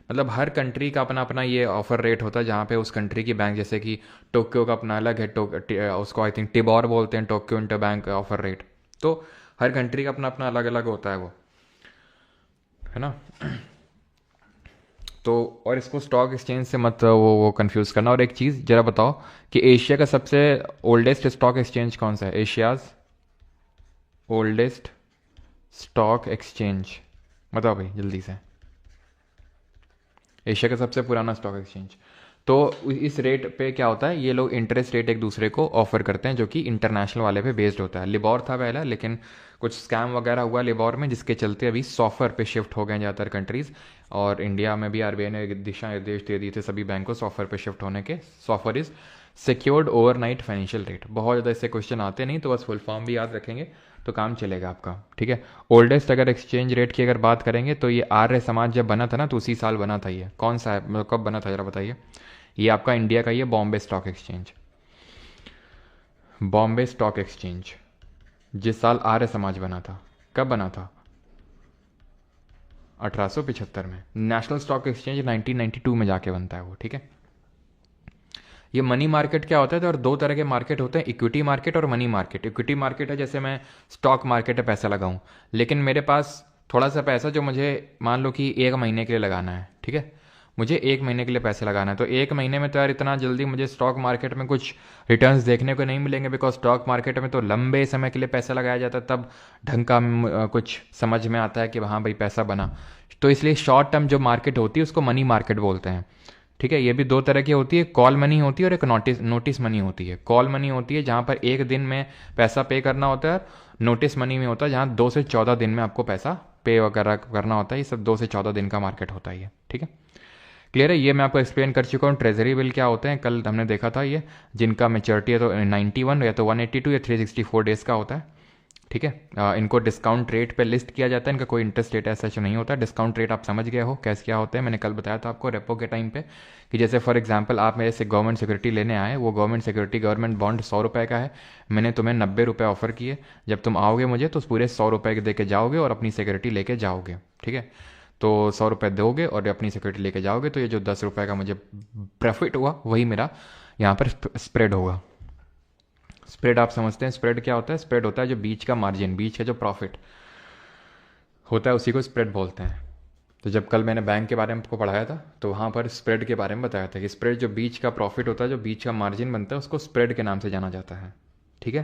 [SPEAKER 1] मतलब हर कंट्री का अपना अपना ये ऑफर रेट होता है जहाँ पे उस कंट्री की बैंक, जैसे कि टोक्यो का अपना अलग है, उसको आई थिंक टिबॉर बोलते हैं, Tokyo inter bank offer rate. तो हर कंट्री का अपना अपना अलग अलग होता है वो, है ना? तो और इसको स्टॉक एक्सचेंज से मत वो कंफ्यूज करना। और एक चीज़ जरा बताओ कि एशिया का सबसे ओल्डेस्ट स्टॉक एक्सचेंज कौन सा है? एशियाज ओल्डेस्ट स्टॉक एक्सचेंज बताओ भाई जल्दी से। एशिया का सबसे पुराना स्टॉक एक्सचेंज। तो इस रेट पे क्या होता है? ये लोग इंटरेस्ट रेट एक दूसरे को ऑफर करते हैं जो कि इंटरनेशनल वाले पे बेस्ड होता है। लिबॉर था पहला, लेकिन कुछ स्कैम वगैरह हुआ लिबॉर में जिसके चलते अभी सॉफर पे शिफ्ट हो गए ज़्यादातर कंट्रीज़, और इंडिया में भी RBI ने दिशा निर्देश दे दिए थे सभी बैंक को सॉफर पे शिफ्ट होने के। SOFR is secured overnight financial rate. बहुत ज़्यादा इससे क्वेश्चन आते नहीं, तो बस फुल फॉर्म भी याद रखेंगे तो काम चलेगा आपका, ठीक है। ओल्डेस्ट अगर एक्सचेंज रेट की अगर बात करेंगे तो ये आर्य समाज जब बना था ना, तो उसी साल बना था ये। कौन सा है, मतलब कब बना था, जरा बताइए। ये आपका इंडिया का, ये Bombay stock exchange, Bombay stock exchange जिस साल आर्य समाज बना था, कब बना था, 1875 में। नेशनल स्टॉक एक्सचेंज 1992 में जाके बनता है वो, ठीक है। ये मनी मार्केट क्या होता है, तो और दो तरह के मार्केट होते हैं, इक्विटी मार्केट और मनी मार्केट। इक्विटी मार्केट है जैसे मैं स्टॉक मार्केट में पैसा लगाऊं, लेकिन मेरे पास थोड़ा सा पैसा जो मुझे मान लो कि 1 महीने के लिए लगाना है, ठीक है। मुझे 1 महीने के लिए पैसे लगाना है, तो 1 महीने में तो यार इतना जल्दी मुझे स्टॉक मार्केट में कुछ रिटर्न्स देखने को नहीं मिलेंगे, बिकॉज स्टॉक मार्केट में तो लंबे समय के लिए पैसा लगाया जाता है, तब ढंग का कुछ समझ में आता है कि हाँ भाई पैसा बना। तो इसलिए शॉर्ट टर्म जो मार्केट होती है उसको मनी मार्केट बोलते हैं, ठीक है। ये भी दो तरह की होती है, कॉल मनी होती है और एक नोटिस नोटिस मनी होती है। कॉल मनी होती है जहाँ पर एक दिन में पैसा पे करना होता है, नोटिस मनी में होता है जहाँ 2 से 14 दिन में आपको पैसा पे वगैरह करना होता है। ये सब 2 से 14 दिन का मार्केट होता है ये, ठीक है। क्लियर है, ये मैं आपको एक्सप्लेन कर चुका हूँ। ट्रेजरी बिल क्या होते हैं कल हमने देखा था, ये जिनका मेच्योरिटी है तो 91 या तो 182 या 364 डेज का होता है, ठीक है। इनको डिस्काउंट रेट पे लिस्ट किया जाता है, इनका कोई इंटरेस्ट रेट ऐसा नहीं होता। डिस्काउंट रेट आप समझ गए हो कैसे क्या होता है, मैंने कल बताया था आपको रेपो के टाइम पे, कि जैसे फॉर एग्जांपल आप मेरे से गवर्नमेंट सिक्योरिटी लेने आए, वो गवर्नमेंट सिक्योरिटी गवर्नमेंट बॉन्ड 100 रुपये का है, मैंने तुम्हें 90 रुपये ऑफर किए, जब तुम आओगे मुझे तो पूरे 100 रुपये दे के जाओगे और अपनी सिक्योरिटी लेके जाओगे, ठीक है। तो 100 रुपये दोगे और अपनी सिक्योरिटी लेके जाओगे, तो ये जो 10 रुपये का मुझे प्रॉफिट हुआ वही मेरा यहाँ पर स्प्रेड होगा। स्प्रेड आप समझते हैं, स्प्रेड क्या होता है, स्प्रेड होता है जो बीच का मार्जिन, बीच का जो प्रॉफिट होता है उसी को स्प्रेड बोलते हैं। तो जब कल मैंने बैंक के बारे में आपको पढ़ाया था तो वहाँ पर स्प्रेड के बारे में बताया था कि स्प्रेड जो बीच का प्रॉफिट होता है, जो बीच का मार्जिन बनता है, उसको स्प्रेड के नाम से जाना जाता है, ठीक है।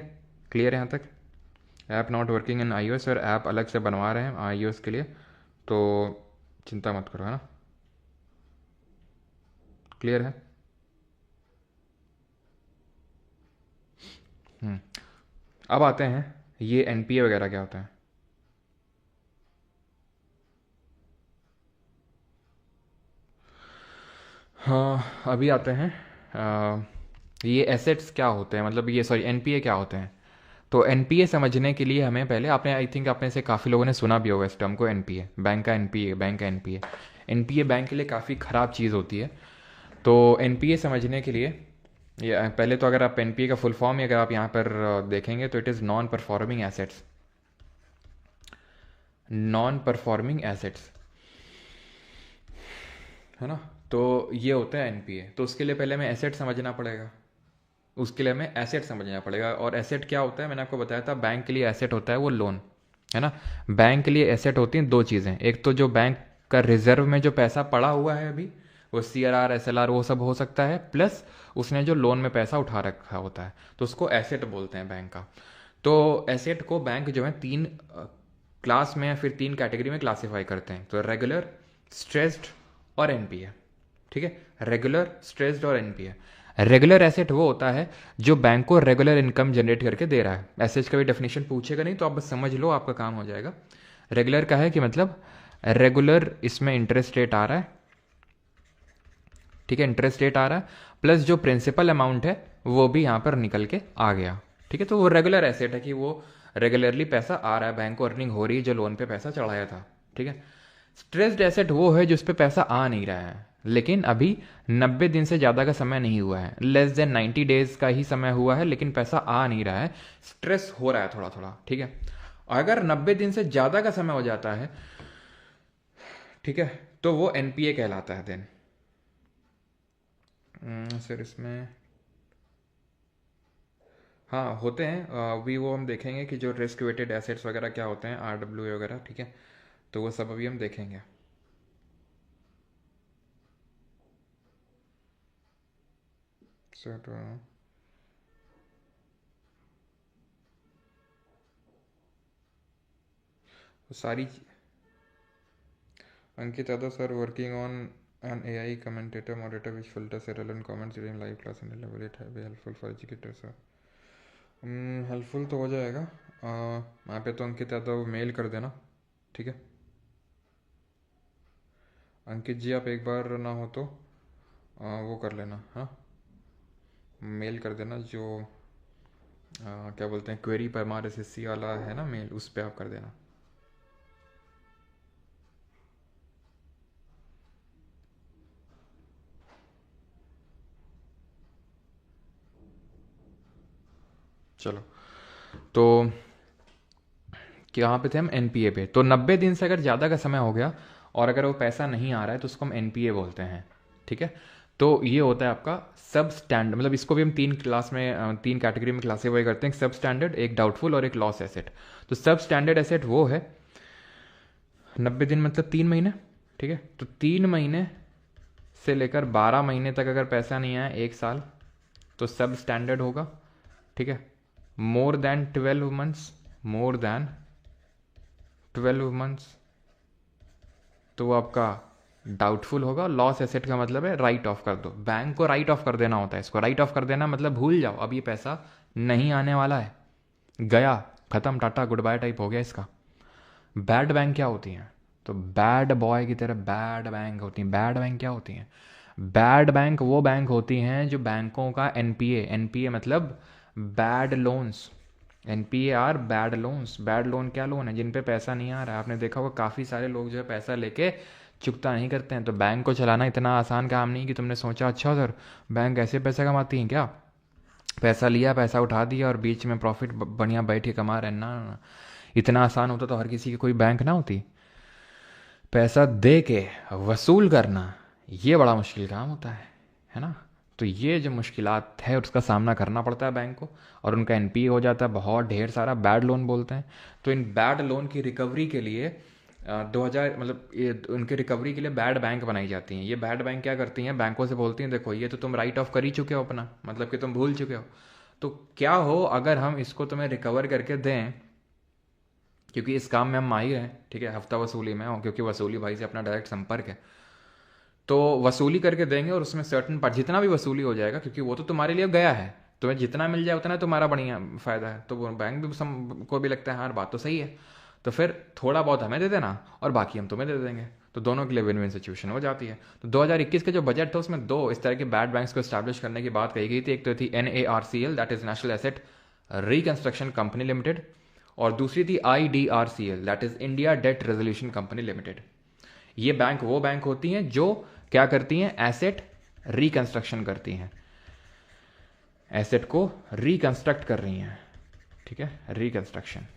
[SPEAKER 1] क्लियर है यहाँ तक। App not working in iOS, और ऐप अलग से बनवा रहे हैं iOS के लिए, तो चिंता मत करो, है ना। क्लियर है। हम्म। अब आते हैं ये एनपीए वगैरह क्या होता है। हाँ, अभी आते हैं ये एसेट्स क्या होते हैं, मतलब ये सॉरी एनपीए क्या होते हैं। तो एनपीए समझने के लिए हमें पहले, आपने आई थिंक आपने से काफ़ी लोगों ने सुना भी होगा इस टर्म को, एनपीए बैंक का एनपीए, बैंक का एनपीए। एनपीए बैंक के लिए काफ़ी ख़राब चीज़ होती है। तो एनपीए समझने के लिए ये पहले तो अगर आप एनपीए का फुल फॉर्म ही अगर आप यहाँ पर देखेंगे तो it is non performing assets, non performing assets, है ना। तो ये होता है एनपीए। तो उसके लिए पहले हमें एसेट समझना पड़ेगा, उसके लिए हमें एसेट समझना पड़ेगा। और एसेट क्या होता है, मैंने आपको बताया था बैंक के लिए एसेट होता है वो लोन, है ना। बैंक के लिए एसेट होती हैं दो चीज़ें, एक तो जो बैंक का रिजर्व में जो पैसा पड़ा हुआ है अभी, वो सीआरआर एसएलआर वो सब हो सकता है, प्लस उसने जो लोन में पैसा उठा रखा होता है, तो उसको एसेट बोलते हैं बैंक का। तो एसेट को बैंक जो है तीन क्लास में या फिर तीन कैटेगरी में क्लासीफाई करते हैं, तो रेगुलर, स्ट्रेस्ड और एनपीए, ठीक है। रेगुलर, स्ट्रेस्ड और एनपीए। रेगुलर एसेट वो होता है जो बैंक को रेगुलर इनकम जनरेट करके दे रहा है। एसेट का भी डेफिनेशन पूछेगा नहीं, तो आप बस समझ लो, आपका काम हो जाएगा। रेगुलर का है कि मतलब रेगुलर इसमें इंटरेस्ट रेट आ रहा है, ठीक है, इंटरेस्ट रेट आ रहा है, प्लस जो प्रिंसिपल अमाउंट है वो भी यहाँ पर निकल के आ गया, ठीक है। तो वो रेगुलर एसेट है कि वो रेगुलरली पैसा आ रहा है, बैंक को अर्निंग हो रही है जो लोन पे पैसा चढ़ाया था, ठीक है। स्ट्रेस्ड एसेट वो है जिस पे पैसा आ नहीं रहा है, लेकिन अभी 90 दिन से ज़्यादा का समय नहीं हुआ है, लेस देन 90 डेज का ही समय हुआ है, लेकिन पैसा आ नहीं रहा है, स्ट्रेस हो रहा है थोड़ा थोड़ा, ठीक है। अगर 90 दिन से ज़्यादा का समय हो जाता है, ठीक है, तो वो एनपीए कहलाता है देन। सर इसमें हाँ होते हैं, अभी वो हम देखेंगे कि जो रिस्क वेटेड एसेट्स वगैरह क्या होते हैं, आरडब्ल्यू वगैरह, ठीक है। तो वो सब अभी हम देखेंगे। Sir sorry Ankit Yadav sir working on an AI commentator moderator which filters irrelevant comments during live class and level it be helpful for educators sir. Helpful तो हो जाएगा, वहाँ पे तो अंकित यादव मेल कर देना, ठीक है। अंकित जी आप एक बार ना हो तो वो कर लेना, हाँ। मेल कर देना जो क्या बोलते हैं क्वेरी पर हमारे एसएससी वाला है ना मेल, उस पर आप कर देना। चलो, तो कहाँ पे थे हम? एनपीए पे। तो 90 दिन से अगर ज़्यादा का समय हो गया और अगर वो पैसा नहीं आ रहा है तो उसको हम एनपीए बोलते हैं। ठीक है, तो ये होता है आपका सब स्टैंडर्ड, मतलब इसको भी हम तीन क्लास में तीन कैटेगरी में क्लासीफाई करते हैं, सब स्टैंडर्ड, एक डाउटफुल और एक लॉस एसेट। तो सब स्टैंडर्ड एसेट वो है 90 दिन मतलब 3 महीने। ठीक है, तो 3 महीने से लेकर 12 महीने तक अगर पैसा नहीं आया, 1 साल, तो सब स्टैंडर्ड होगा। ठीक है, more than 12 months, more than 12 months तो वो आपका डाउटफुल होगा। लॉस एसेट का मतलब है राइट ऑफ कर दो, बैंक को राइट ऑफ कर देना होता है। इसको राइट ऑफ कर देना मतलब भूल जाओ, अब ये पैसा नहीं आने वाला है, गया, खत्म, टाटा गुड बाय टाइप हो गया इसका। बैड बैंक क्या होती हैं? तो बैड बॉय की तरह बैड बैंक होती हैं। बैड बैंक क्या होती हैं? बैड बैंक वो बैंक होती हैं जो बैंकों का एनपीए, एनपीए मतलब bad loans, NPA are bad loans. Bad loan क्या लोन है? जिन पे पैसा नहीं आ रहा है। आपने देखा होगा काफ़ी सारे लोग जो है पैसा लेके चुकता नहीं करते हैं। तो बैंक को चलाना इतना आसान काम नहीं कि तुमने सोचा अच्छा सर बैंक ऐसे पैसा कमाती हैं क्या, पैसा लिया, पैसा उठा दिया और बीच में प्रॉफिट बढ़िया बैठ के कमा रहे हैं। ना ना ना, इतना आसान होता तो हर किसी की कोई बैंक ना होती। पैसा दे के वसूल करना ये बड़ा मुश्किल काम होता है ना। तो ये जो मुश्किलात है उसका सामना करना पड़ता है बैंक को, और उनका एनपीए हो जाता है बहुत ढेर सारा, बैड लोन बोलते हैं। तो इन बैड लोन की रिकवरी के लिए 2000 मतलब ये उनके रिकवरी के लिए बैड बैंक बनाई जाती हैं। ये बैड बैंक क्या करती हैं, बैंकों से बोलती हैं देखो ये तो तुम राइट ऑफ कर ही चुके हो अपना, मतलब कि तुम भूल चुके हो, तो क्या हो अगर हम इसको तुम्हें रिकवर करके दें, क्योंकि इस काम में हम माहिर हैं। ठीक है, हफ्ता वसूली में, और क्योंकि वसूली भाई से अपना डायरेक्ट संपर्क है, तो वसूली करके देंगे और उसमें सर्टन पार्ट जितना भी वसूली हो जाएगा, क्योंकि वो तो तुम्हारे लिए गया है, तुम्हें जितना मिल जाए उतना तुम्हारा बढ़िया फायदा है। तो वो बैंक भी को भी लगता है हाँ बात तो सही है, तो फिर थोड़ा बहुत हमें दे देना और बाकी हम तुम्हें दे देंगे, तो दोनों के लिए विन विन सिचुएशन हो जाती है। तो 2021 के जो बजट था उसमें दो इस तरह के बैड बैंक्स को स्टैब्लिश करने की बात कही गई थी। एक तो थी NARCL, that is national asset reconstruction company limited, और दूसरी थी IDRCL, that is India debt resolution company limited. ये बैंक वो बैंक होती हैं जो क्या करती हैं, एसेट रिकंस्ट्रक्शन करती हैं, एसेट को रिकंस्ट्रक्ट कर रही हैं। ठीक है, रिकंस्ट्रक्शन।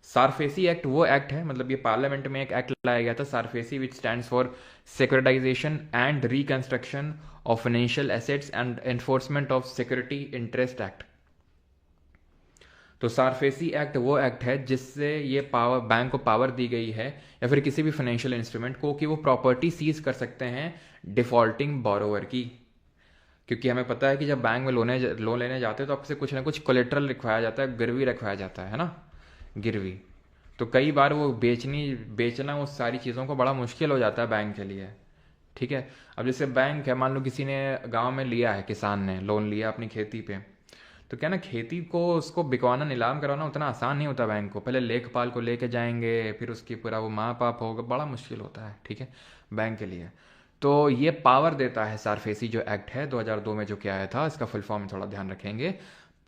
[SPEAKER 1] सारफेसी एक्ट वो एक्ट है, मतलब ये पार्लियामेंट में एक एक्ट लाया गया था SARFAESI, which stands for securitisation and reconstruction of financial assets and enforcement of security interest act. तो सारफेसी एक्ट वो एक्ट है जिससे ये पावर, बैंक को पावर दी गई है या फिर किसी भी फाइनेंशियल इंस्ट्रूमेंट को कि वो प्रॉपर्टी सीज कर सकते हैं डिफॉल्टिंग बोरोवर की। क्योंकि हमें पता है कि जब बैंक में लोन लेने जाते हैं तो आपसे कुछ ना कुछ कोलेट्रल रखवाया जाता है, गिरवी रखवाया जाता है ना, गिरवी। तो कई बार वो बेचना उस सारी चीज़ों को बड़ा मुश्किल हो जाता है बैंक के लिए। ठीक है, अब जैसे बैंक है, मान लो किसी ने गांव में लिया है, किसान ने लोन लिया अपनी खेती पे, तो क्या ना खेती को उसको बिकवाना, नीलाम करवाना उतना आसान नहीं होता। बैंक को पहले लेखपाल को लेके जाएंगे, फिर उसकी पूरा वो माप आप होगा, बड़ा मुश्किल होता है। ठीक है, बैंक के लिए। तो ये पावर देता है सारफेसी जो एक्ट है 2002 में जो किया आया था, इसका फुल फॉर्म थोड़ा ध्यान रखेंगे।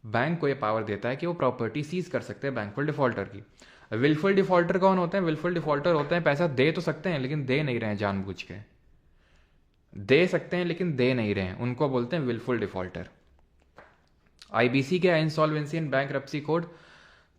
[SPEAKER 1] बैंक को ये पावर देता है कि वो प्रॉपर्टी सीज कर सकते हैं बैंकफुल डिफॉल्टर की। विलफुल डिफॉल्टर कौन होते हैं? विलफुल डिफॉल्टर होते हैं पैसा दे तो सकते हैं लेकिन दे नहीं रहे हैं जानबूझ के, दे सकते हैं लेकिन दे नहीं रहे हैं, उनको बोलते हैं विलफुल डिफॉल्टर। आईबीसी क्या है? Insolvency and bankruptcy code.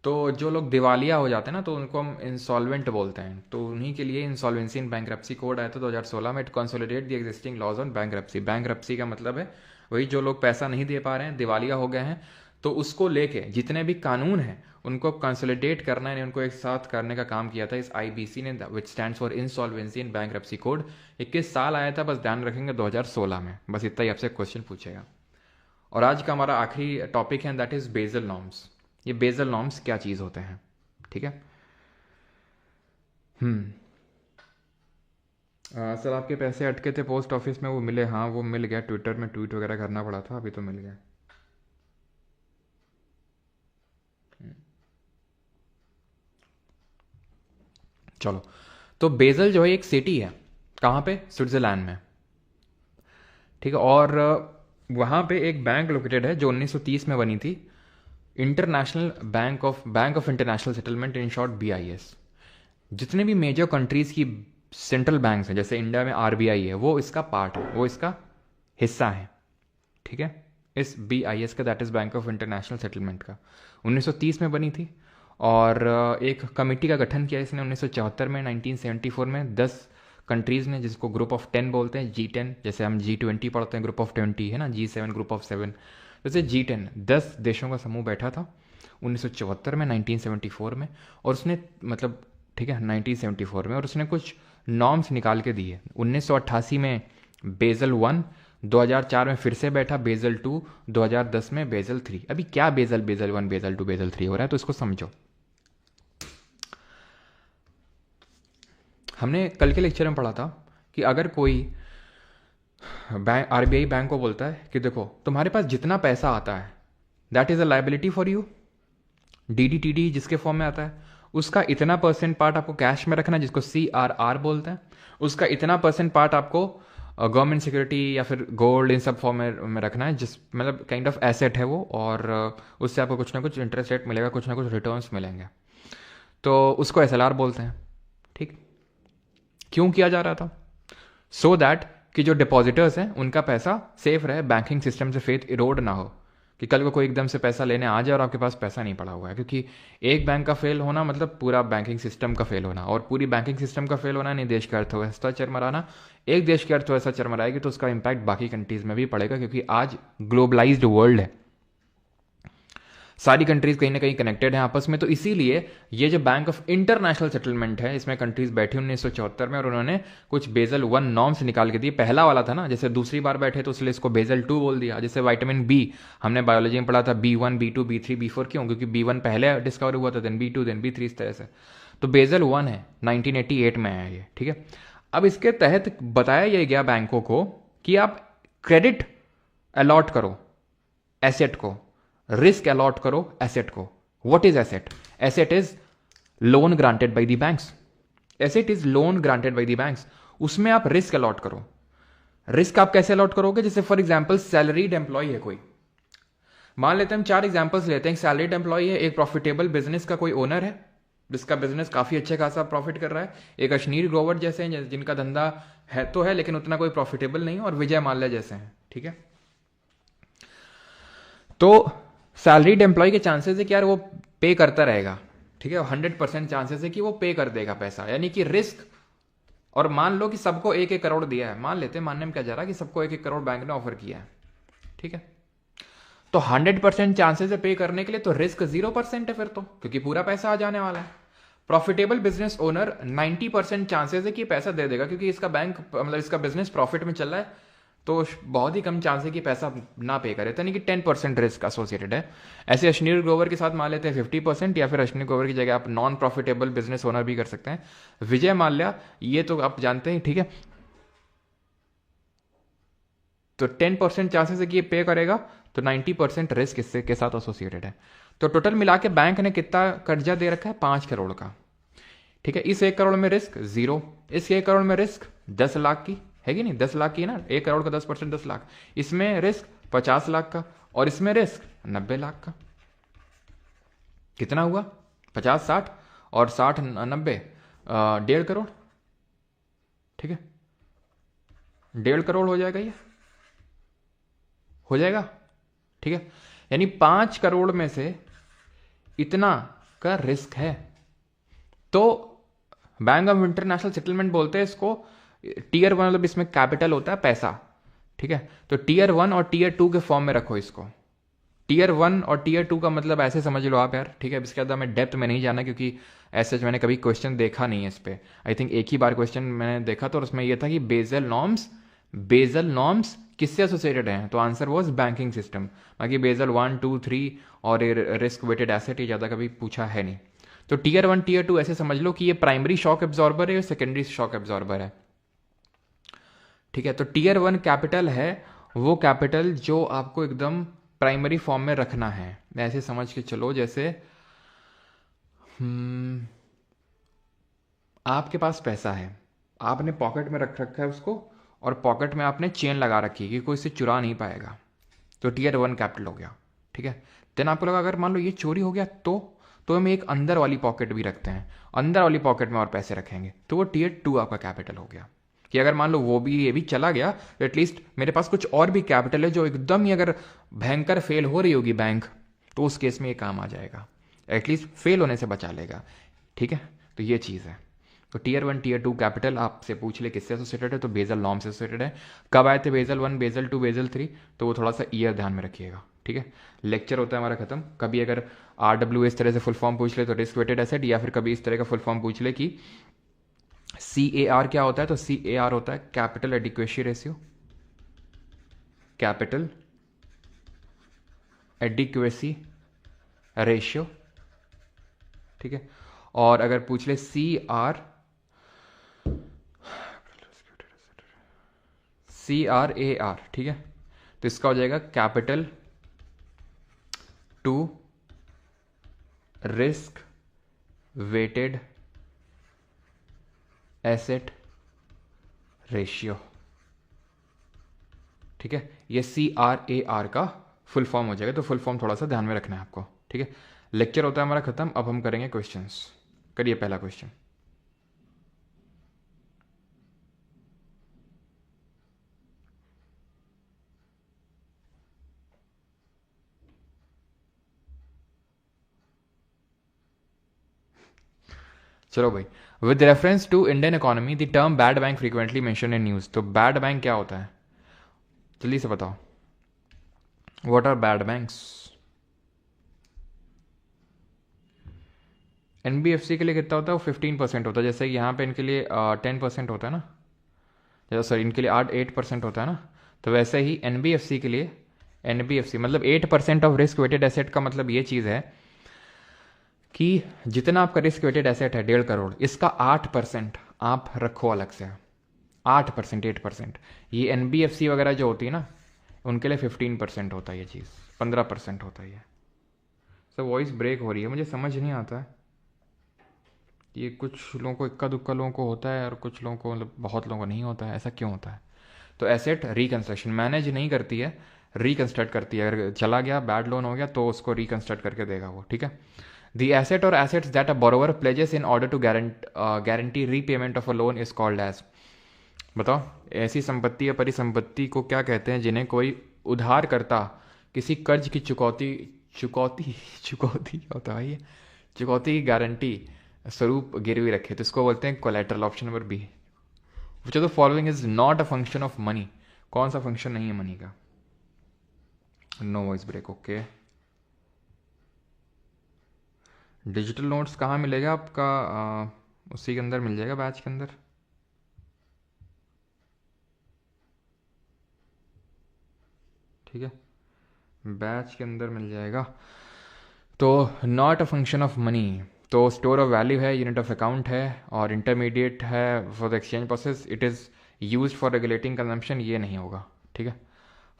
[SPEAKER 1] तो जो लोग दिवालिया हो जाते हैं ना तो उनको हम इंसॉल्वेंट बोलते हैं, तो उन्हीं के लिए इंसॉल्वेंसी एंड बैंकरप्सी कोड आया था 2016 में। It consolidate the existing laws on bankruptcy. Bankruptcy का मतलब है वही जो लोग पैसा नहीं दे पा रहे हैं, दिवालिया हो गए हैं, तो उसको लेके जितने भी कानून हैं उनको कंसोलिडेट करना है, उनको एक साथ करने का काम किया था इस आईबीसी ने, विच stands for insolvency and bankruptcy code. 21 साल आया था, बस ध्यान रखेंगे 2016 में, बस इतना ही आपसे क्वेश्चन पूछेगा। और आज का हमारा आखिरी टॉपिक है, दैट इज बेजल नॉर्म्स। ये बेजल नॉर्म्स क्या चीज़ होते हैं? ठीक है। हम्म सर आपके पैसे अटके थे पोस्ट ऑफिस में, वो मिले? हाँ वो मिल गया, ट्विटर में ट्वीट वगैरह करना पड़ा था, अभी तो मिल गया। चलो, तो बेजल जो है एक सिटी है, कहाँ पे? स्विट्जरलैंड में। ठीक है। और वहाँ पे एक बैंक लोकेटेड है जो 1930 में बनी थी, international bank of international settlement, in short BIS। जितने भी मेजर कंट्रीज की सेंट्रल बैंक्स हैं, जैसे इंडिया में RBI है, वो इसका पार्ट है, वो इसका हिस्सा है। ठीक है, इस BIS का, that is bank of international settlement का, 1930 में बनी थी। और एक कमेटी का गठन किया इसने 1974 में, 1974 में 10 कंट्रीज ने, जिसको ग्रुप ऑफ 10 बोलते हैं, G10, जैसे हम G20 पढ़ते हैं, ग्रुप ऑफ 20 है ना, G7 ग्रुप ऑफ 7, जैसे G10 10 देशों का समूह बैठा था 1974 में, 1974 में। और उसने मतलब, ठीक है, 1974 में, और उसने कुछ नॉर्म्स निकाल के दिए। 1988 में बेजल 1, 2004 में फिर से बैठा बेजल 2, 2010 में बेजल 3। अभी क्या बेजल 1, बेजल 2, बेजल 3 हो रहा है, तो इसको समझो। हमने कल के लेक्चर में पढ़ा था कि अगर कोई बैंक, RBI बैंक को बोलता है कि देखो तुम्हारे पास जितना पैसा आता है, that is a liability for you, DDTD जिसके फॉर्म में आता है, उसका इतना % पार्ट आपको कैश में रखना है, जिसको CRR बोलते हैं। उसका इतना % पार्ट आपको गवर्नमेंट सिक्योरिटी या फिर गोल्ड, इन सब फॉर्म में रखना है, जिस मतलब काइंड ऑफ एसेट है वो, और उससे आपको कुछ ना कुछ इंटरेस्ट रेट मिलेगा, कुछ ना कुछ रिटर्न्स मिलेंगे, तो उसको SLR बोलते हैं। ठीक, क्यों किया जा रहा था? सो दैट कि जो डिपॉजिटर्स हैं उनका पैसा सेफ रहे, बैंकिंग सिस्टम से फेथ इरोड ना हो, कि कल को कोई एकदम से पैसा लेने आ जाए और आपके पास पैसा नहीं पड़ा हुआ है। क्योंकि एक बैंक का फेल होना मतलब पूरा बैंकिंग सिस्टम का फेल होना, और पूरी बैंकिंग सिस्टम का फेल होना नहीं, देश की अर्थव्यवस्था चरमराना। एक देश की अर्थव्यवस्था चरमराएगी तो उसका इंपैक्ट बाकी कंट्रीज में भी पड़ेगा, क्योंकि आज ग्लोबलाइज्ड वर्ल्ड है, सारी कंट्रीज कहीं ना कहीं कनेक्टेड हैं आपस में। तो इसीलिए ये जो बैंक ऑफ इंटरनेशनल सेटलमेंट है, इसमें कंट्रीज बैठी 1974 में, और उन्होंने कुछ बेजल 1 नॉर्म्स निकाल के दिए। पहला वाला था ना, जैसे दूसरी बार बैठे तो इसलिए इसको बेजल 2 बोल दिया। जैसे विटामिन B हमने बायोलॉजी में पढ़ा था, B1, B2, B3, B4, क्यों? क्योंकि B1 पहले डिस्कवर हुआ था, देन B2, देन B3, इस तरह से। तो बेजल 1 है, 1988 में आया ये। ठीक है, अब इसके तहत बताया यह गया बैंकों को कि आप क्रेडिट अलॉट करो एसेट को, रिस्क अलॉट करो एसेट को। What is asset? Asset is loan granted by the banks. Asset is loan granted by the banks. उसमें आप रिस्क अलॉट करो। रिस्क आप कैसे अलॉट करोगे? जैसे फॉर एग्जांपल सैलरीड एम्प्लॉय है कोई, मान लेते हैं, हम 4 एग्जांपल्स लेते हैं। एक सैलरीड एम्प्लॉय है, एक प्रॉफिटेबल बिजनेस का कोई ओनर है जिसका बिजनेस काफी अच्छे खासा प्रॉफिट कर रहा है, एक अश्नीर ग्रोवर जैसे हैं जिनका धंधा है तो है लेकिन उतना कोई प्रॉफिटेबल नहीं, और विजय माल्या जैसे हैं। ठीक है, तो सैलरीड एम्प्लॉय के चांसेस है कि यार वो पे करता रहेगा। ठीक है, 100% चांसेस है कि वो पे कर देगा पैसा, यानी कि रिस्क। और मान लो कि सबको 1-1 करोड़ दिया है, मान लेते हैं, मानने में क्या जा रहा है कि सबको 1-1 करोड़ बैंक ने ऑफर किया है। ठीक है, तो 100% चांसेस है पे करने के लिए, तो रिस्क 0% है फिर तो, क्योंकि पूरा पैसा आ जाने वाला है। प्रॉफिटेबल बिजनेस ओनर 90% चांसेस है कि पैसा दे देगा, क्योंकि इसका बैंक मतलब इसका बिजनेस प्रॉफिट में चल रहा है, तो बहुत ही कम चांस है कि पैसा ना पे करे, यानी कि 10% रिस्क एसोसिएटेड है। ऐसे अश्नीर ग्रोवर के साथ मान लेते हैं 50%, या फिर अश्नीर ग्रोवर की जगह आप नॉन प्रॉफिटेबल बिजनेस ओनर भी कर सकते हैं, विजय माल्या, ये तो आप जानते हैं। ठीक है, तो 10% चांसेस है कि ये पे करेगा, तो 90% रिस्क इससे के साथ एसोसिएटेड है। तो टोटल मिला के बैंक ने कितना कर्जा दे रखा है? 5 करोड़ का। ठीक है, इस 1 करोड़ में रिस्क 0, इस 1 करोड़ में रिस्क 10 लाख की है कि नहीं, 10 लाख की है ना, 1 करोड़ का 10% 10 लाख, इसमें रिस्क 50 लाख का, और इसमें रिस्क 90 लाख का। कितना हुआ? 50, 60 और 60, 90, 1.5 करोड़। ठीक है, 1.5 करोड़ हो जाएगा, ये हो जाएगा। ठीक है, यानी 5 करोड़ में से इतना का रिस्क है। तो बैंक ऑफ इंटरनेशनल सेटलमेंट बोलते हैं इसको टीयर 1, मतलब इसमें कैपिटल होता है पैसा। ठीक है, तो टीयर 1 और टीयर 2 के फॉर्म में रखो इसको। टीयर 1 और टीयर 2 का मतलब ऐसे समझ लो आप यार। ठीक है, इसके बाद मैं डेप्थ में नहीं जाना, क्योंकि ऐसे मैंने कभी क्वेश्चन देखा नहीं है इस पर। आई थिंक एक ही बार क्वेश्चन मैंने देखा था, और उसमें यह था कि बेजल नॉर्म्स किससे एसोसिएटेड हैं, तो आंसर वॉज बैंकिंग सिस्टम। बाकी बेजल 1, 2, 3 और रिस्क वेटेड एसेट ये ज़्यादा कभी पूछा है नहीं। तो टीयर 1, टीयर 2 ऐसे समझ लो कि ये प्राइमरी शॉक एब्जॉर्बर है और सेकेंडरी शॉक एब्जॉर्बर है। ठीक है, तो टीयर 1 कैपिटल है वो कैपिटल जो आपको एकदम प्राइमरी फॉर्म में रखना है। ऐसे समझ के चलो, जैसे आपके पास पैसा है, आपने पॉकेट में रख रखा है उसको, और पॉकेट में आपने चेन लगा रखी है कि कोई इसे चुरा नहीं पाएगा, तो टीयर 1 कैपिटल हो गया, ठीक है। देन आपको लगा अगर मान लो ये चोरी हो गया तो हम एक अंदर वाली पॉकेट भी रखते हैं, अंदर वाली पॉकेट में और पैसे रखेंगे, तो वो टीयर 2 आपका कैपिटल हो गया। कि अगर मान लो वो भी ये भी चला गया तो एटलीस्ट मेरे पास कुछ और भी कैपिटल है, जो एकदम ही अगर भयंकर फेल हो रही होगी बैंक, तो उस केस में ये काम आ जाएगा, एटलीस्ट फेल होने से बचा लेगा, ठीक है। तो ये चीज़ है। तो टीयर 1 टीयर 2 कैपिटल आपसे पूछ ले किससे एसोसिएटेड है, तो बेजल नॉर्म से एसोसिएटेड है। कब आए थे बेजल 1, बेजल 2, बेजल 3, तो वो थोड़ा सा ईयर ध्यान में रखिएगा, ठीक है। लेक्चर होता है हमारा खत्म। कभी अगर RW इस तरह से फुल फॉर्म पूछ ले तो रिस्क वेटेड एसेट, या फिर कभी इस तरह का फुल फॉर्म पूछ ले कि CAR क्या होता है, तो CAR होता है capital adequacy ratio, capital adequacy ratio, ठीक है। और अगर पूछ ले CRAR, ठीक है, तो इसका हो जाएगा capital to risk weighted asset ratio, ठीक है। ये CRAR का फुल फॉर्म हो जाएगा, तो फुल फॉर्म थोड़ा सा ध्यान में रखना है आपको, ठीक है। लेक्चर होता है हमारा खत्म। अब हम करेंगे क्वेश्चंस। करिए पहला क्वेश्चन। चलो भाई, with reference to Indian economy the term bad bank frequently mention in news. तो बैड बैंक क्या होता है, जल्दी से बताओ। What are bad banks? NBFC के लिए कितना होता है, वो 15% होता है। जैसे यहाँ पे इनके लिए 10% होता है ना, जैसे सॉरी इनके लिए 8% होता है ना, तो वैसे ही NBFC के लिए, NBFC मतलब 8% ऑफ रिस्क वेटेड एसेट का मतलब ये चीज़ है कि जितना आपका रिस्क वेटेड एसेट है 1.5 करोड़, इसका 8% आप रखो अलग से। 8%, 8%। ये NBFC वगैरह जो होती है ना, उनके लिए 15% होता है ये चीज़, 15% होता है ये। सर वॉइस ब्रेक हो रही है, मुझे समझ नहीं आता है ये, कुछ लोगों को इक्का दुक्का लोगों को होता है और कुछ लोगों को मतलब बहुत लोगों को नहीं होता है, ऐसा क्यों होता है? तो एसेट रिकंस्ट्रक्शन मैनेज नहीं करती है, रिकंस्ट्रक्ट करती है। अगर चला गया, बैड लोन हो गया, तो उसको रिकंस्ट्रक्ट करके देगा वो, ठीक है। द एसेट और assets that a borrower pledges in order to guarantee repayment of a loan is called as. बताओ, ऐसी संपत्ति या परिसंपत्ति को क्या कहते हैं जिन्हें कोई उधारकर्ता किसी कर्ज की चुकौती चुकौती चुकौती होता है ये, चुकौती की गारंटी स्वरूप गिरवी रखे, तो इसको बोलते हैं collateral. Option number B. Which of the following is not a function of money? कौन सा फंक्शन नहीं है मनी का? No voice break, okay. Digital notes कहाँ मिलेगा आपका? उसी के अंदर मिल जाएगा, बैच के अंदर। ठीक है, बैच के अंदर मिल जाएगा। तो not a function of money, तो स्टोर ऑफ वैल्यू है, यूनिट ऑफ अकाउंट है, और इंटरमीडिएट है for the exchange process. It is use for regulating consumption, ये नहीं होगा, ठीक है।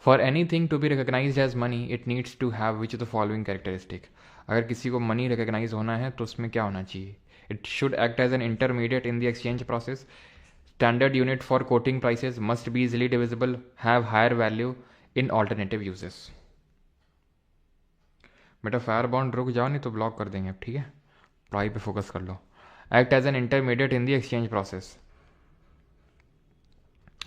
[SPEAKER 1] For anything to be recognise as money it needs to have which the following characteristic. अगर किसी को मनी रिकग्नाइज होना है तो उसमें क्या होना चाहिए? It should act as an intermediate in the exchange process, standard unit for quoting prices, must be easily divisible, have higher value in alternative uses. बेटा फायर बॉन्ड रुक जाओ, नहीं तो ब्लॉक कर देंगे अब, ठीक है। पढ़ाई पे फोकस कर लो। Act as an intermediate in the exchange process,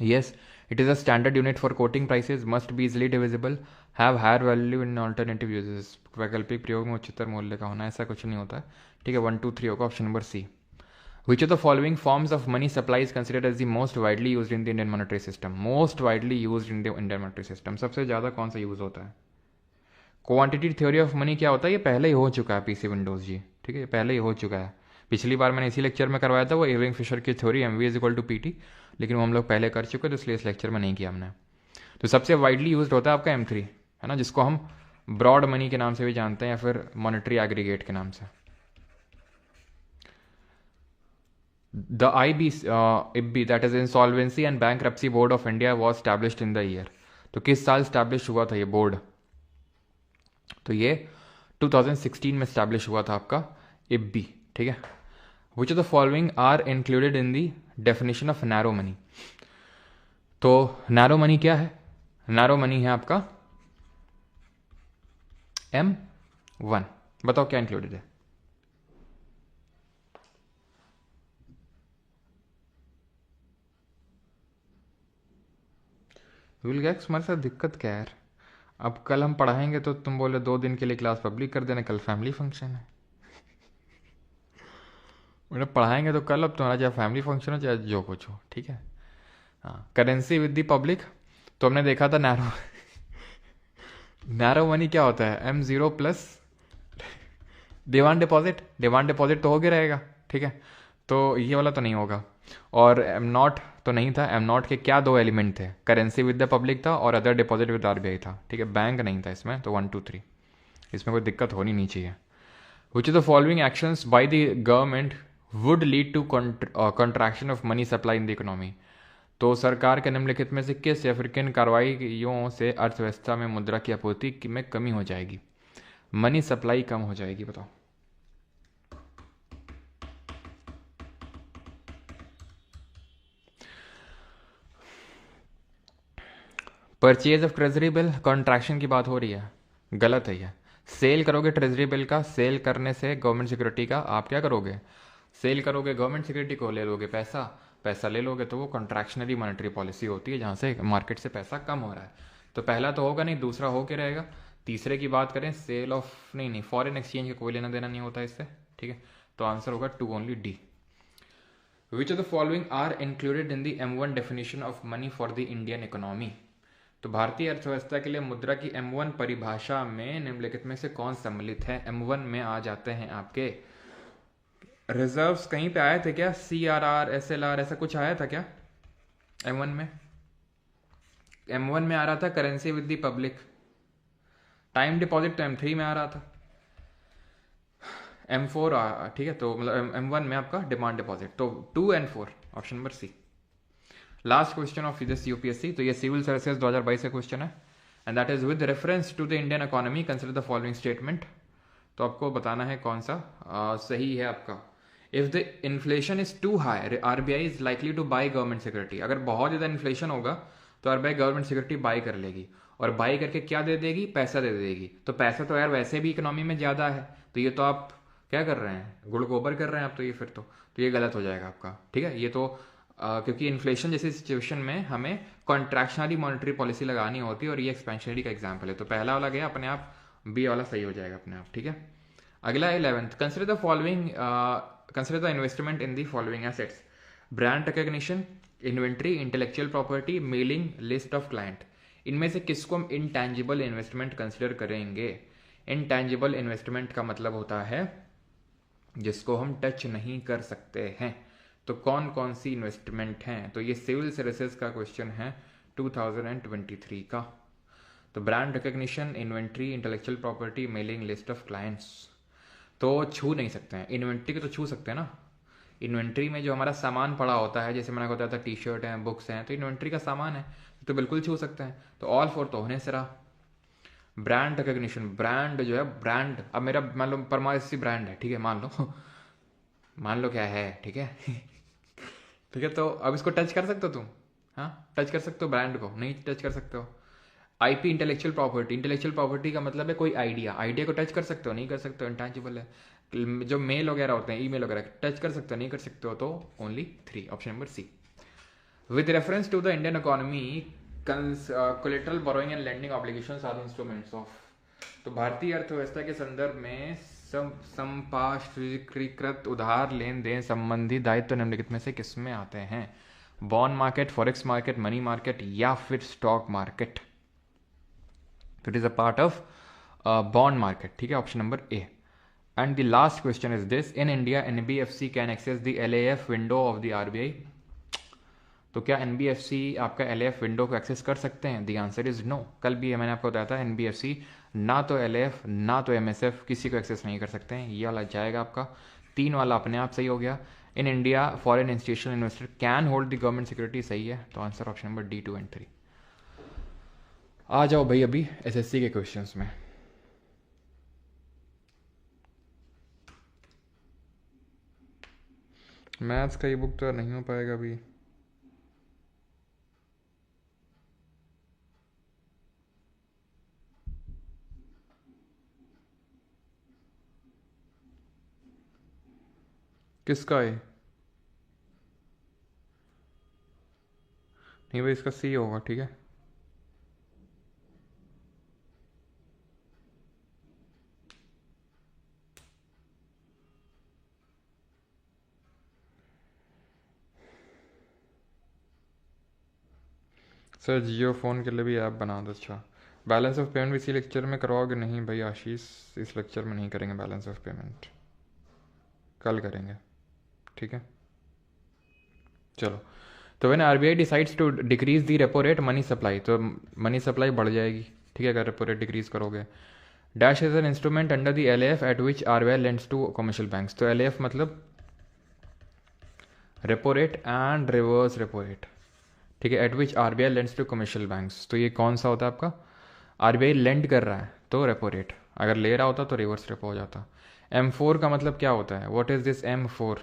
[SPEAKER 1] yes, it is a standard unit for quoting prices, must be easily divisible, have higher value in alternative uses। वैकल्पिक प्रयोग में उच्चतर मूल्य का होना, ऐसा कुछ नहीं होता है, ठीक है। 1 2 3 होगा option number C. Which of the following forms of money supply is considered as the most widely used in the Indian monetary system? Most widely used in the Indian monetary system, सबसे ज़्यादा कौन सा use होता है? Quantity theory of money क्या होता है? ये पहले ही हो चुका है पीसी विंडोज जी, ठीक है, ये पहले ही हो चुका है। पिछली बार मैंने इसी लेक्चर में करवाया था, वो इरविंग फिशर की theory MV is equal to PT, लेकिन वो हम लोग पहले कर चुके, तो इसलिए इस लेक्चर में नहीं किया हमने। तो सबसे वाइडली यूज्ड होता है आपका M3, है ना, जिसको हम ब्रॉड मनी के नाम से भी जानते हैं, या फिर मॉनेटरी एग्रीगेट के नाम से। The IBC that is insolvency and bankruptcy board of India was established in the year. तो किस साल स्टैब्लिश हुआ था ये बोर्ड? तो ये 2016 में स्टैब्लिश हुआ था आपका IBC, ठीक है। Which of the following are included in the definition of narrow money? तो नैरो मनी क्या है? नैरो मनी है आपका M1। बताओ क्या इंक्लूडेड है? विल गैक्स, हमारे साथ दिक्कत क्या है यार? अब कल हम पढ़ाएंगे तो तुम बोले 2 दिन के लिए क्लास पब्लिक कर देना, कल फैमिली फंक्शन है। मतलब पढ़ाएंगे तो कल, अब तुम्हारा चाहे फैमिली फंक्शन हो चाहे जो कुछ हो, ठीक है। हाँ, करेंसी विद दी पब्लिक। तो हमने देखा था नैरो नैरो मनी क्या होता है? M0 प्लस डिमांड डिपॉजिट तो हो गया रहेगा, ठीक है। तो ये वाला तो नहीं होगा। और M0 तो नहीं था। M0 के क्या 2 एलिमेंट थे? करेंसी विद द पब्लिक था और अदर डिपॉजिट विद RBI था, ठीक है। बैंक नहीं था इसमें, तो 1 2 3 इसमें कोई दिक्कत होनी नहीं चाहिए। Which of the following actions by the government would lead to contraction of money supply in the economy? तो सरकार के निम्नलिखित में से किस या फिर किन कार्रवाइयों से अर्थव्यवस्था में मुद्रा की आपूर्ति में कमी हो जाएगी, मनी सप्लाई कम हो जाएगी? बताओ। Purchase of treasury bill, contraction की बात हो रही है, गलत है ये। सेल करोगे ट्रेजरी बिल का, सेल करने से गवर्नमेंट सिक्योरिटी का आप क्या करोगे? सेल करोगे गवर्नमेंट सिक्योरिटी को, ले लोगे पैसा, पैसा ले लोगे तो वो कॉन्ट्रैक्शनरी मॉनेटरी पॉलिसी होती है, जहाँ से मार्केट से पैसा कम हो रहा है। तो पहला तो होगा नहीं, दूसरा हो के रहेगा। तीसरे की बात करें, सेल ऑफ, नहीं फॉरेन एक्सचेंज का कोई लेना देना नहीं होता इससे, ठीक है। तो आंसर होगा 2 only D। Which of the following are included in the M1 definition of money for the Indian economy? तो भारतीय अर्थव्यवस्था के लिए मुद्रा की M1 परिभाषा में निम्नलिखित में से कौन सम्मिलित है? M1 में आ जाते हैं आपके रिजर्व्स। कहीं पे आए थे क्या? CRR SLR ऐसा कुछ आया था क्या M1 में? M1 में आ रहा था currency with the public. Time deposit तो M3 में आ रहा था। M4 ठीक है, तो मतलब M1 में आपका डिमांड डिपॉजिट। तो 2 and 4, option number C। Last question of this UPSC, तो ये सिविल सर्विसेज 2022 का क्वेश्चन है, and that is with reference to the Indian economy consider the following statement. तो आपको बताना है कौन सा सही है आपका। If the inflation is too high, RBI is likely to buy government security. अगर बहुत ज़्यादा इन्फ्लेशन होगा तो RBI गवर्नमेंट सिक्योरिटी बाई कर लेगी, और बाई करके क्या दे देगी? पैसा दे देगी। तो पैसा तो यार वैसे भी इकोनॉमी में ज़्यादा है, तो ये तो आप क्या कर रहे हैं? गुड़ गोबर कर रहे हैं आप, तो ये फिर तो ये गलत हो जाएगा आपका, ठीक है। ये तो क्योंकि इन्फ्लेशन जैसी सिचुएशन में हमें कॉन्ट्रैक्शनरी मॉनेटरी पॉलिसी लगानी होती है, और ये एक्सपेंशनरी का एग्जाम्पल है। तो पहला वाला गया अपने आप, B वाला सही हो जाएगा अपने आप, ठीक है। अगला 11th, consider the following, consider the investment in the following assets: brand recognition, inventory, intellectual property, mailing list of client. इनमें से किसको हम इंटैंजिबल इन्वेस्टमेंट कंसिडर करेंगे? इंटैंजिबल इन्वेस्टमेंट का मतलब होता है जिसको हम टच नहीं कर सकते हैं। तो कौन कौन सी इन्वेस्टमेंट हैं? तो ये सिविल सर्विसेज का क्वेश्चन है 2023 का। तो brand recognition, inventory, intellectual property, mailing list of clients तो छू नहीं सकते हैं। इन्वेंट्री को तो छू सकते हैं ना। इन्वेंट्री में जो हमारा सामान पड़ा होता है, जैसे मैंने बताया था T-शर्ट हैं, बुक्स हैं, तो इन्वेंट्री का सामान है, तो बिल्कुल छू सकते हैं। तो ऑल फोर तो होने से रहा। ब्रांड रिकॉग्निशन, ब्रांड जो है, ब्रांड अब मेरा मान लो परमासी ब्रांड है, ठीक है, मान लो मान लो क्या है, ठीक है ठीक है, तो अब इसको टच कर सकते हो तुम? हाँ, टच कर सकते हो ब्रांड को? नहीं टच कर सकते हो। IP, intellectual property, intellectual property का मतलब है कोई आइडिया, आइडिया को टच कर सकते हो? नहीं कर सकते हो, इंटैंजिबल है। जो मेल वगैरह होते हैं, ईमेल वगैरह, टच कर सकते हो? नहीं कर सकते हो, तो only 3, option number C। With reference to the Indian economy, collateral borrowing and lending obligations are instruments of. तो भारतीय अर्थव्यवस्था के संदर्भ में संपार्श्विकृत उधार लेन देन संबंधी दायित्व निम्नलिखित में से किसमें आते हैं? Bond market, forex market, money market, या फिर stock market? It is a part of bond market, ठीक है, option number A। And the last question is this: in India NBFC can access the LAF window of the RBI। तो क्या NBFC आपका LAF window को access कर सकते हैं? The answer is no. कल भी मैंने आपको बताया था NBFC ना तो LAF ना तो MSF किसी को एक्सेस नहीं कर सकते हैं। ये वाला जाएगा आपका। 3 वाला अपने आप सही हो गया। In India foreign institutional investor can hold the government security, सही है। तो answer option number D 2 and 3। आ जाओ भाई अभी SSC के क्वेश्चंस में। मैथ्स का ये बुक तो नहीं हो पाएगा अभी। किसका है? नहीं भाई, इसका सी होगा, ठीक है। सर जियो फ़ोन के लिए भी ऐप बना दो। अच्छा, बैलेंस ऑफ पेमेंट भी इसी लेक्चर में करवाओगे? नहीं भाई आशीष, इस लेक्चर में नहीं करेंगे बैलेंस ऑफ पेमेंट, कल करेंगे, ठीक है। चलो, तो when RBI decides to decrease the repo rate money supply, तो मनी सप्लाई बढ़ जाएगी, ठीक है, अगर रेपो रेट डिक्रीज करोगे। Dash is an instrument under the LAF at which RBI lends to commercial banks, तो एलएएफ मतलब repo rate and reverse repo rate, ठीक है, at which RBI lends to commercial banks. तो ये कौन सा होता है आपका? आरबीआई लेंड कर रहा है तो रेपो रेट, अगर ले रहा होता तो रिवर्स रेपो हो जाता। M4 का मतलब क्या होता है? What is this M4?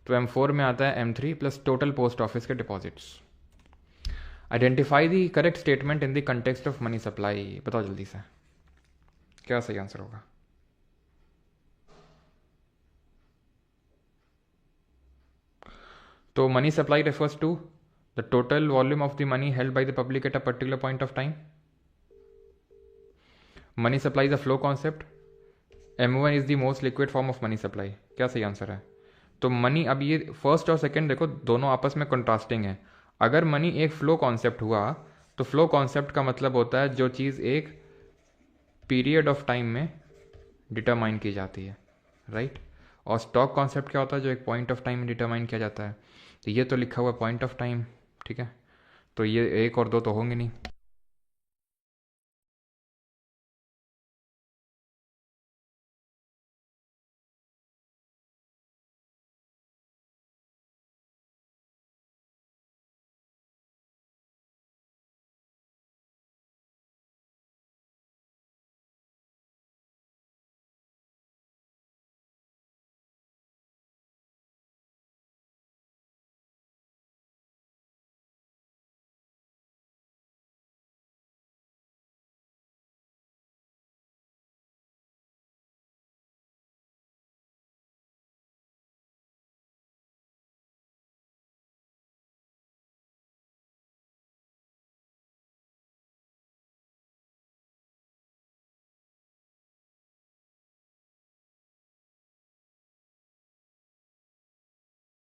[SPEAKER 1] तो M4 में आता है M3 plus total post office के deposits. Identify the correct statement in the context of money supply, बताओ जल्दी से क्या सही आंसर होगा। तो money supply refers to the total volume of the money held by the public at a particular point of time. Money supply is a flow concept. M1 is the most liquid form of money supply, क्या सही answer है? तो money, अब ये first और second देखो दोनों आपस में कंट्रास्टिंग है। अगर मनी एक फ्लो कॉन्सेप्ट हुआ तो फ्लो कॉन्सेप्ट का मतलब होता है जो चीज़ एक पीरियड ऑफ टाइम में डिटरमाइन की जाती है, राइट। और स्टॉक कॉन्सेप्ट क्या होता है? जो एक पॉइंट ऑफ टाइम में डिटरमाइन किया जाता है। तो ये तो लिखा हुआ है पॉइंट ऑफ टाइम, ठीक है, तो ये एक और दो तो होंगे नहीं।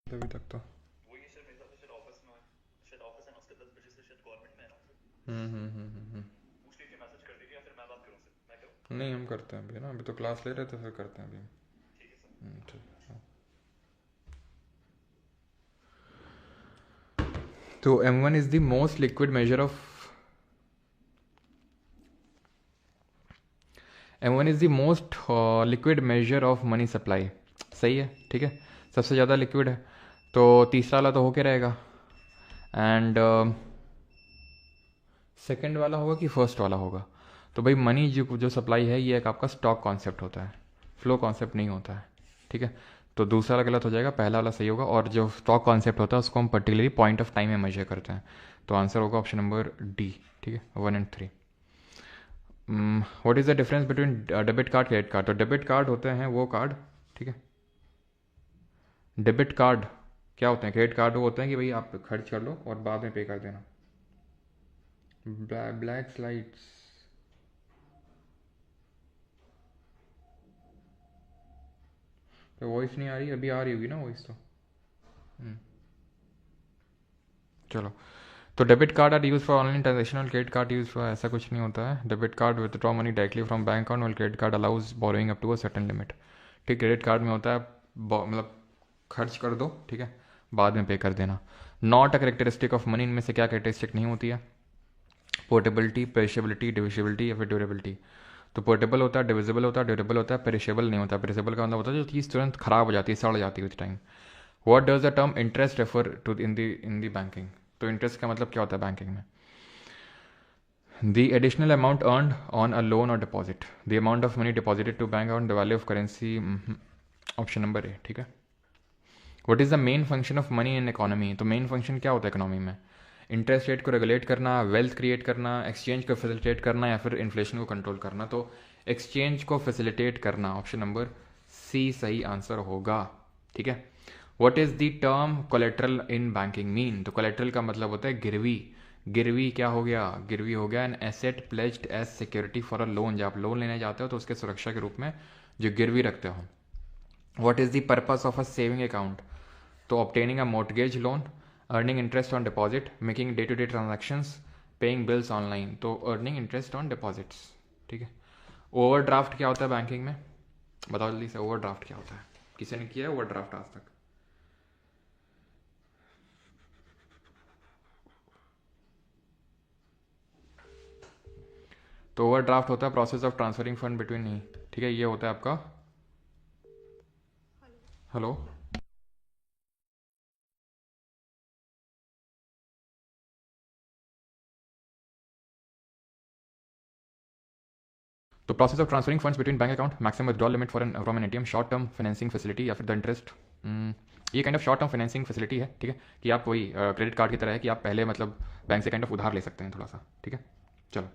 [SPEAKER 1] अभी तक तो नहीं, हम करते हैं अभी ना, अभी तो क्लास ले रहे थे, फिर करते हैं अभी। ठीक है। तो M1 is the most liquid measure of M1 is the most liquid measure of money supply, सही है, ठीक है, सबसे ज़्यादा लिक्विड है। तो तीसरा वाला तो होके रहेगा, एंड सेकंड वाला होगा कि फर्स्ट वाला होगा? तो भाई मनी जो सप्लाई है ये एक आपका स्टॉक कॉन्सेप्ट होता है, फ्लो कॉन्सेप्ट नहीं होता है, ठीक है। तो दूसरा वाला गलत हो जाएगा, पहला वाला सही होगा। और जो स्टॉक कॉन्सेप्ट होता है उसको हम पर्टिकुलरली पॉइंट ऑफ टाइम में मेजर करते हैं। तो आंसर होगा ऑप्शन नंबर डी, ठीक है, 1 and 3। What is the difference between debit card credit card? तो डेबिट कार्ड होते हैं वो कार्ड, ठीक है, डेबिट कार्ड क्या होते हैं? क्रेडिट कार्ड वो होते हैं कि भाई आप खर्च कर लो और बाद में पे कर देना। ब्लैक स्लाइड्स, तो वॉइस नहीं आ रही? अभी आ रही होगी ना वॉइस तो। चलो, तो debit card are use for online transaction, credit card use for, ऐसा कुछ नहीं होता है। Debit card withdraw money directly from bank account, और credit card allows borrowing up to a certain limit, ठीक। क्रेडिट कार्ड में होता है मतलब खर्च कर दो, ठीक है, बाद में पे कर देना। Not a characteristic of money, इनमें से क्या करेक्टरिस्टिक नहीं होती है? पोर्टेबिलिटी, पेरिशेबिलिटी, डिविजिबिलिटी या फिर ड्यूरेबिलिटी। तो पोर्टेबल होता है, डिविजिबल होता है, ड्यूरेबल होता है, पेरिशेबल नहीं होता। पेरिशेबल का मतलब होता है जो चीज़ तुरंत खराब हो जाती है, सड़ जाती है with time. What does the term interest refer to in the banking? तो इंटरेस्ट का मतलब क्या होता है बैंकिंग में? The additional amount earned on a loan or deposit, the amount of money deposited to bank account, the value of currency, option number ए, ठीक है। What is the main function of money in economy? तो main function क्या होता है economy में? Interest rate को regulate करना, wealth create करना, एक्सचेंज को फैसिलिटेट करना, या फिर इन्फ्लेशन को कंट्रोल करना। तो एक्सचेंज को फैसिलिटेट करना, ऑप्शन नंबर सी सही आंसर होगा। ठीक है। What is the term collateral in banking mean? तो कोलेट्रल का मतलब होता है गिरवी। गिरवी क्या हो गया? गिरवी हो गया an asset pledged as security for a loan. जब आप लोन लेने जाते हो तो उसके सुरक्षा के रूप में जो गिरवी रखते हो। What is the purpose of a saving account? तो obtaining a mortgage loan, earning interest on deposit, making day to day transactions, paying bills online. तो अर्निंग इंटरेस्ट ऑन डिपॉजिट्स, ठीक है। ओवरड्राफ्ट क्या होता है बैंकिंग में? बताओ जल्दी से, ओवरड्राफ्ट क्या होता है? किसी ने किया है ओवरड्राफ्ट आज तक? तो ओवरड्राफ्ट होता है process of transferring fund between, नहीं ठीक है, ये होता है आपका, हेलो, तो process of transferring funds between bank account, maximum withdrawal limit for from N ATM, short term financing facility या फिर द इंटरेस्ट। ये kind of short term financing facility है, ठीक है, कि आप वही क्रेडिट कार्ड की तरह है कि आप पहले मतलब बैंक से काइंड ऑफ उधार ले सकते हैं थोड़ा सा, ठीक है। चलो,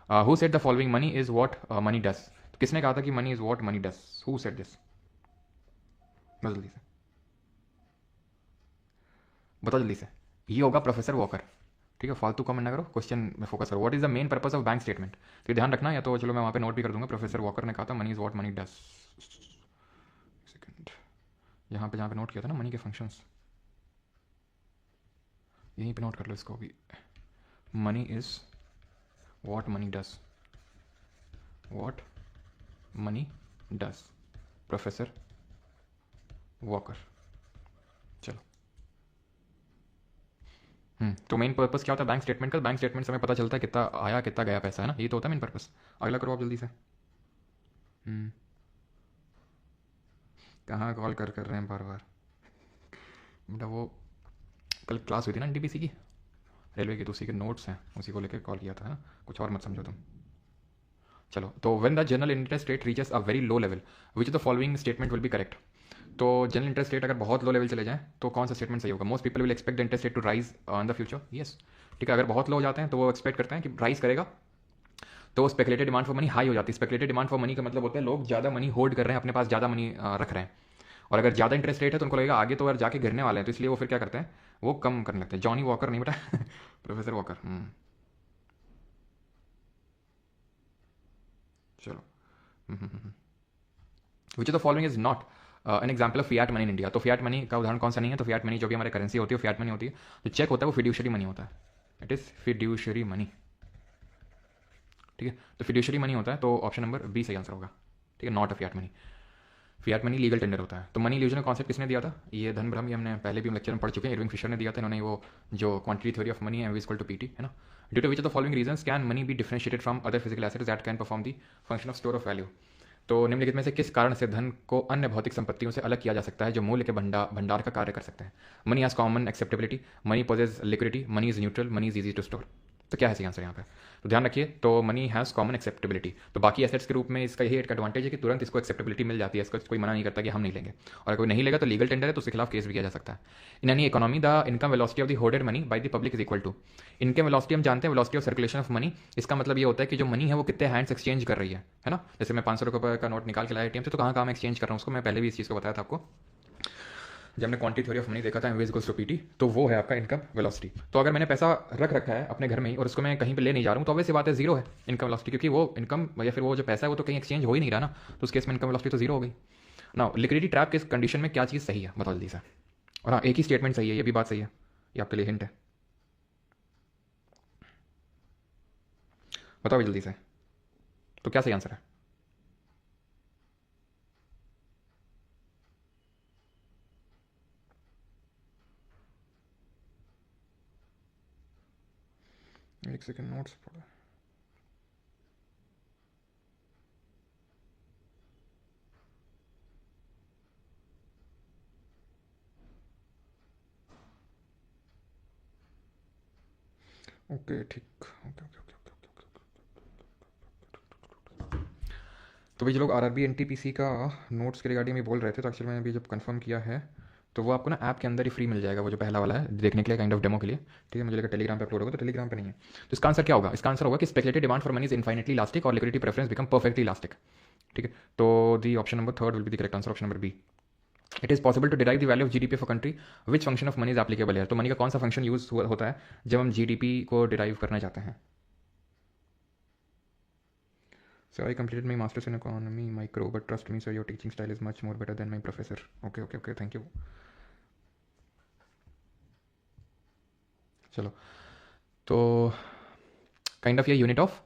[SPEAKER 1] who said the following money is what money does? तो किसने कहा था कि money is what money does? Who said this? जल्दी से बताओ जल्दी से। ये होगा प्रोफेसर वॉकर, ठीक है। फालतू कमेंट ना करो, क्वेश्चन में फोकस करो। What is the main purpose of bank statement? तो ध्यान रखना, या तो चलो मैं वहाँ पे नोट भी कर दूंगा। प्रोफेसर वॉकर ने कहा था money is what money does. Second, यहाँ पे जहाँ पे नोट किया था ना मनी के फंक्शंस, यहीं पे नोट कर लो इसको भी। Money is what money does, what money does, professor walker. चलो, तो मेन पर्पस क्या होता है बैंक स्टेटमेंट का? बैंक स्टेटमेंट से हमें पता चलता है कितना आया कितना गया पैसा, है ना, ये तो होता है मेन पर्पस। अगला करो आप जल्दी से। कहाँ कॉल कर रहे हैं बार बार? बेटा वो कल क्लास हुई थी ना एनटीपीसी की, रेलवे की, तो उसी के नोट्स हैं, उसी को लेकर कॉल किया था, है ना, कुछ और मत समझो तुम। चलो, तो when the general interest rate reaches a very low level which of the following statement will be correct? तो जनरल इंटरेस्ट रेट अगर बहुत लो लेवल चले जाए तो कौन सा स्टेटमेंट सही होगा? Most people will expect the interest rate to rise in the future, yes, ठीक है। अगर बहुत लो हो जाते हैं तो वो एक्सपेक्ट करते हैं कि राइज करेगा, तो speculated demand for money high हो जाती है। स्पेकुलेटेड डिमांड फॉर मनी का मतलब होता है लोग ज़्यादा मनी होल्ड कर रहे हैं, अपने पास ज़्यादा मनी रख रहे हैं, और अगर ज़्यादा इंटरेस्ट रेट है तो उनको लगेगा आगे तो यार जाके गिरने वाले हैं, तो इसलिए वो फिर क्या करते हैं, वो कम करने लगते हैं। जॉनी वॉकर नहीं बेटा, प्रोफेसर वॉकर। चलो, विच of the following is not an example of Fiat money in India? तो फियाट मनी का उदाहरण कौन सा नहीं है? तो फियाट मनी जो भी हमारे करेंसी होती है फियाट मनी होती है। जो चेक होता है वो फिड्यूशरी मनी होता है, इट इज़ फिड्यूशरी मनी, ठीक है। तो फिड्यूशरी मनी होता है, तो ऑप्शन नंबर बी सही आंसर होगा, ठीक है, not a Fiat money. Fiat money legal tender होता है। तो मनी इल्यूजन कॉन्सेप्ट किसने दिया था? ये धन भ्रम, ये हमने पहले भी हम लेक्चर में पढ़ चुके हैं, इरविंग फिशर ने दिया था। इन्होंने वो जो क्वांटिटी थ्योरी ऑफ मनी है इक्वल टू पीटी, है ना। Due to which of the following reasons can money be differentiated from other physical assets that can perform the function of store of value? तो निम्नलिखित में से किस कारण से धन को अन्य भौतिक संपत्तियों से अलग किया जा सकता है जो मूल्य के भंडार का कार्य कर सकते हैं? Money has common acceptability, money possess liquidity, money is neutral, money is easy to store. तो क्या है सही आंसर यहाँ पे? तो ध्यान रखिए, तो मनी हैज़ कॉमन एक्सेप्टेबिलिटी। तो बाकी एसेट्स के रूप में इसका यही एक एडवांटेज है कि तुरंत इसको एक्सेप्टेबिलिटी मिल जाती है, इसको कोई मना नहीं करता कि हम नहीं लेंगे, और कोई नहीं लेगा तो लीगल टेंडर है तो उसके खिलाफ केस भी किया जा सकता है। In any economy the income velocity of the holded money by the public is equal to, income velocity हम जानते हैं velocity of circulation of money. इसका मतलब ये होता है कि जो मनी है वो कितने हैंड्स एक्सचेंज कर रही है ना। जैसे मैं 500 रुपये का नोट निकाल के लाया एटीएम से, तो कहाँ कहाँ मैं एक्सचेंज कर रहा हूँ उसको मैं पहले भी इस चीज़ को बताया था आपको, जब हमने क्वांटिटी थ्योरी ऑफ मनी देखा था, एम इक्वल्स टू पीटी, तो वो है आपका इनकम वेलोसिटी। तो अगर मैंने पैसा रख रखा है अपने घर में ही और उसको मैं कहीं पे ले नहीं जा रहा हूँ, तो ऑब्वियस सी बात है जीरो है इनकम वेलोसिटी, क्योंकि वो इनकम या फिर वो जो पैसा है वो तो कहीं एक्सचेंज हो ही नहीं रहा ना, तो उस केस में इनकम वेलोसिटी तो जीरो हो गई ना। लिक्विडिटी ट्रैप के कंडीशन में क्या चीज़ सही है बताओ जल्दी से। और हाँ, एक ही स्टेटमेंट सही है, ये भी बात सही है, ये आपके लिए हिंट है। बताओ जल्दी से, तो क्या सही आंसर है? एक सेकंड, नोट्स पढ़ो। ओके ठीक, okay okay okay okay okay. तो भाई जो लोग आरआरबी एनटीपीसी का नोट्स के रिगार्डिंग भी बोल रहे थे, तो एक्चुअली मैंने अभी जब कंफर्म किया है तो वो आपको ना ऐप के अंदर ही फ्री मिल जाएगा, वो जो पहला वाला है देखने के लिए, काइंड ऑफ डेमो के लिए, ठीक है। मुझे लगा टेलीग्राम पे अपलोड होगा, तो टेलीग्राम पे नहीं है। तो इसका आंसर क्या होगा? इसका आंसर होगा कि speculated demand for money is infinitely elastic और liquidity preference become perfectly elastic, ठीक है। तो the option number third will be the correct answer, option number B. It is possible to derive the value of GDP of a country, which function of money is applicable है। तो money का कौन सा function use होता है जब हम GDP को डिराइव करना चाहते हैं। So I completed my master's in economy micro, but trust me sir, your teaching style is much more better than my professor. Okay, thank you. चलो, तो काइंड ऑफ ये यूनिट ऑफ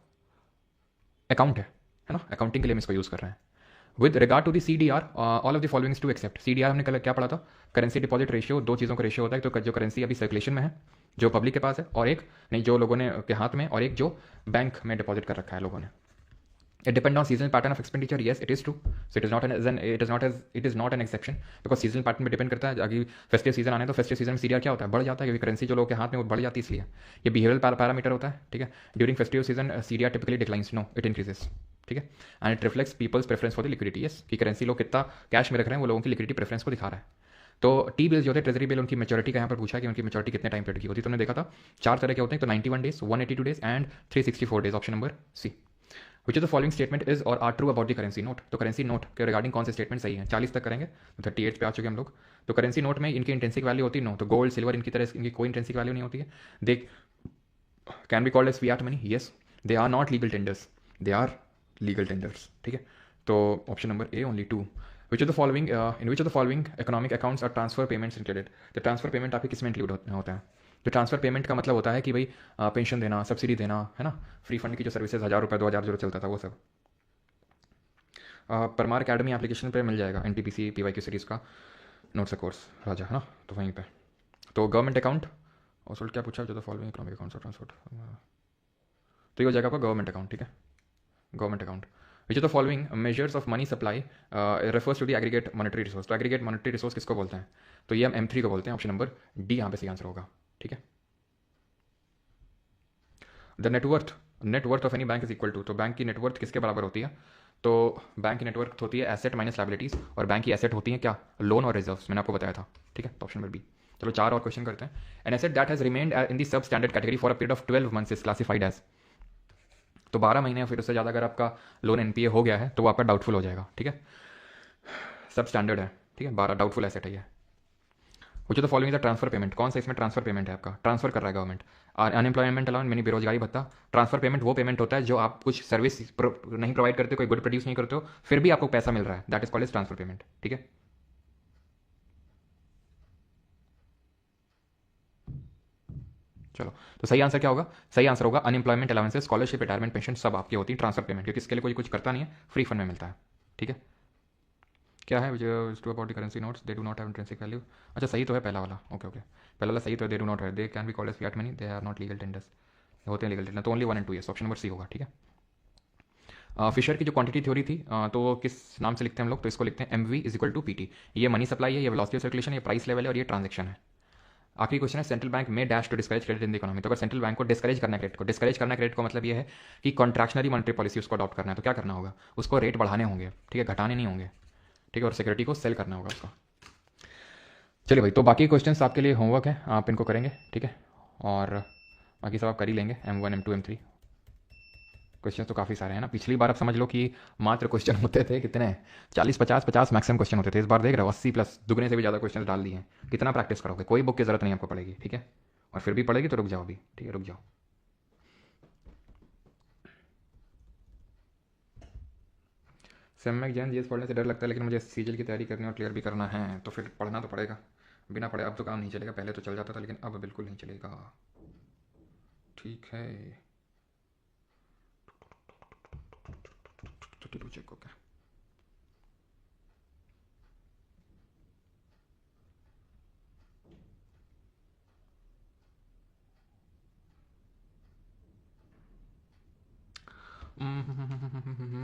[SPEAKER 1] अकाउंट है ना, accounting के लिए हम इसको use कर रहे हैं। With regard to the C D R, all of the following to except. C D R हमने कल क्या पढ़ा था, करेंसी डिपॉजिट रेशियो। दो चीज़ों का रेशियो होता है, तो जो करेंसी अभी सर्कुलेशन में है, जो पब्लिक के पास है, और एक नहीं जो लोगों ने के हाथ में, और एक जो बैंक में डिपॉजिट कर रखा है लोगों ने। It depends on seasonal pattern of expenditure. Yes, it is true. So it is not an exception because seasonal pattern पे डिपेंड करता है। अगर फेस्टिव सीजन आने तो फेस्टिव सीजन में सीडीआर क्या होता है, बढ़ जाता है, क्योंकि करेंसी जो लोगों के हाथ में वो बढ़ जाती है, इसलिए ये बिहेवियरल पैरामीटर होता है। ठीक है, during festive season CDR typically declines, no it increases. ठीक है, and it reflects people's preference for the liquidity. Yes, कि करेंसी लोग कितना कैश में रख रहे हैं, वो लोगों की लिक्विडिटी प्रेफरेंस को दिखा रहा है। तो टी बिल जो होते हैं, ट्रेजरी बिल, उनकी मेच्योरिटी का यहाँ पर पूछा है कि उनकी मेच्योरिटी कितने टाइम पीरियड की होती है। तो हमने देखा था 4 तरह के होते हैं, तो 91 days, 182 days and 364 days. Option number C. Which of the following statement is or are true about the currency note. तो करेंसी नोट के रिगार्डिंग कौन से स्टेटमेंट सही है। 40 तक करेंगे, 38 पे आ चुके हम लोग। तो करेंसी नोट में इनकी इंटेंसिक वैल्यू होती है नो, तो गोल्ड सिल्वर इनकी तरह इनकी कोई इंटेंसिक वैल्यू नहीं होती है। They can be called as fiat money. Yes, they are not legal tenders, they are legal tenders. ठीक है, तो option number A only 2। Which of the following in which of the following economic accounts are transfer payments included. तो transfer payment आपके किस में include होता है। तो ट्रांसफर पेमेंट का मतलब होता है कि भाई पेंशन देना, सब्सिडी देना, है ना, फ्री फंड की जो सर्विसेज 1000 रुपये 2000 जो चलता था वो सब। परमार अकेडमी एप्लीकेशन पे मिल जाएगा, NTPC PYQ सीरीज़ का नोट्स कोर्स राजा, है ना, तो वहीं पे। तो गवर्नमेंट अकाउंट और सोल्ट क्या पूछा, जो तो फॉलोइंग इकोनॉमिक अकाउंट्स और ट्रांसपोर्ट, तो ये हो जाएगा आपका गवर्नमेंट अकाउंट। ठीक है, government account. Which of the following measures of money supply refers to the aggregate monetary resource. तो एग्रीगेट मॉनेटरी रिसोर्स किसको बोलते हैं, तो ये हम M3 को बोलते हैं। ऑप्शन नंबर डी यहाँ पे सही आंसर होगा। ठीक है, the net worth of any bank is equal to. तो बैंक की नेटवर्थ किसके बराबर होती है, तो बैंक की नेटवर्थ होती है एसेट माइनस लायबिलिटीज, और बैंक की एसेट होती है क्या, लोन और रिजर्व्स, मैंने आपको बताया था। ठीक है, तो ऑप्शन नंबर बी। चलो 4 और क्वेश्चन करते हैं। An asset that has remained in the substandard category for a period of 12 months is classified as. तो 12 महीने या फिर उससे ज़्यादा अगर आपका लोन NPA हो गया है तो वो आपका डाउटफुल हो जाएगा। ठीक है, सब स्टैंडर्ड है। ठीक है, 12 डाउटफुल एसेट है ये। वो जो तो फॉलोइंग द ट्रांसफर पेमेंट, कौन सा इसमें ट्रांसफर पेमेंट है, आपका ट्रांसफर कर रहा है गवर्नमेंट। अनएम्प्लॉयमेंट अलाउंस यानी बेरोजगारी भत्ता। ट्रांसफर पेमेंट वो पेमेंट होता है जो आप कुछ सर्विस नहीं प्रोवाइड करते, कोई गुड प्रोड्यूस नहीं करते हो, फिर भी आपको पैसा मिल रहा है, that is called as transfer payment. ठीक है, चलो, तो सही आंसर क्या होगा, सही आंसर होगा unemployment allowances, scholarship, retirement pension सब आपकी होती है ट्रांसफर पेमेंट, क्योंकि इसके लिए कोई कुछ करता नहीं है, फ्री फंड में मिलता है। ठीक है, क्या है to about the currency notes, they do not have intrinsic value. अच्छा, सही तो है पहला वाला। ओके, पहला वाला सही तो है, दे डू नॉट है, they can be called as fiat money, they are not legal tenders, होते हैं लीगल टेंडर। तो ओनली 1 और 2 ऑप्शन नंबर सी होगा। ठीक है, फिशर की जो क्वांटिटी थ्योरी थी, तो किस नाम से लिखते हैं हम लोग, तो इसको लिखते हैं MV is equal to PT। ये मनी सप्लाई है, ये वेलोसिटी ऑफ सर्कुलेशन, ये प्राइस लेवल है, और ये ट्रांजेक्शन है। आखिरी क्वेश्चन है, सेंट्रल बैंक में dash to discourage credit in the economy. तो अगर सेंट्रल बैंक को डिस्करेज करना है क्रेडिट को मतलब ये है कि कॉन्ट्रैक्शनरी मॉनेटरी पॉलिसी उसको अडॉप्ट करना है, तो क्या करना होगा, उसको रेट बढ़ाने होंगे। ठीक है, घटाने नहीं होंगे। ठीक है, और सिक्योरिटी को सेल करना होगा उसको। चलिए भाई, तो बाकी क्वेश्चंस आपके लिए होमवर्क है, आप इनको करेंगे। ठीक है, और बाकी सब आप कर ही लेंगे, M1 M2 M3 क्वेश्चन तो काफ़ी सारे हैं ना। पिछली बार आप समझ लो कि मात्र क्वेश्चन होते थे कितने, 40 50 मैक्सिमम क्वेश्चन होते थे। इस बार देख रहे हो 80 प्लस, दुगने से भी ज़्यादा क्वेश्चन डाल दिए हैं। कितना प्रैक्टिस करोगे, कोई बुक की जरूरत नहीं आपको पड़ेगी। ठीक है, और फिर भी पड़ेगी तो रुक जाओ अभी। ठीक है, रुक जाओ। सम्यक जैन जीएस पढ़ने से डर लगता है, लेकिन मुझे सीजल की तैयारी करनी और क्लियर भी करना है, तो फिर पढ़ना तो पड़ेगा। बिना पढ़े अब तो काम नहीं चलेगा, पहले तो चल जाता था, लेकिन अब बिल्कुल नहीं चलेगा। ठीक है, चेक हो गया।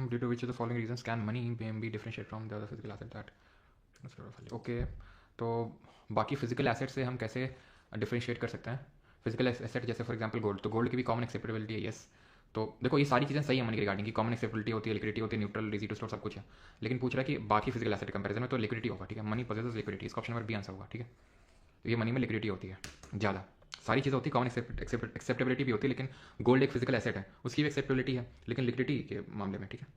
[SPEAKER 1] Due to which of the following reasons can money be differentiated from the other physical asset that okay, तो बाकी फिजिकल एसेट से हम कैसे डिफरेंशिएट कर सकते हैं। फिजिकल एसेट जैसे फॉर एग्जांपल गोल्ड, तो गोल्ड की भी कॉमन एक्सेप्टेबिलिटी है। यस, तो देखो ये सारी चीज़ें सही है मनी की रिगार्डिंग की, कॉमन एक्सेप्टेबिलिटी होती है, लिक्विडिटी होती है, न्यूट्रल, इजी टू स्टोर, सब कुछ है। लेकिन पूछ रहा है कि बाकी फिजिकल एसेट कंपेरिजन में तो लिक्विडिटी होगा। ठीक है, मनी पोजेसेस लिक्विडिटी, इसका ऑप्शन नंबर बी आंसर होगा। ठीक है, तो ये मनी में लिक्विडिटी होती है ज़्यादा, सारी चीज़ें होती है, कॉमन एक्सेप्टेबिलिटी भी होती है, लेकिन गोल्ड एक फिजिकल एसेट है, उसकी भी एक्सेप्टेबिलिटी है, लेकिन लिक्विडिटी के मामले में। ठीक है,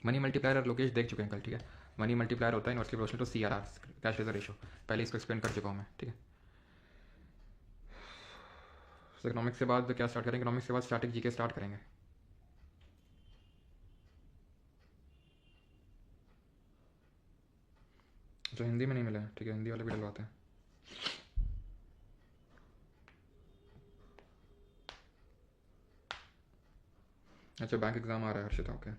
[SPEAKER 1] मनी मल्टीप्लायर लोकेश देख चुके हैं कल। ठीक है, मनी मल्टीप्लायर होता है inversely proportional to CRR, cash reserve ratio. पहले इसको एक्सप्लेन कर चुका हूँ मैं, ठीक है। तो इकोनॉमिक्स के बाद क्या स्टार्ट करेंगे? इकोनॉमिक्स के बाद स्टैटिक जीके स्टार्ट करेंगे। जो हिंदी में नहीं मिला है, ठीक है, हिंदी वाले भी डलवाते हैं। अच्छा, बैंक एग्जाम आ रहा है हर्षिता, ओके।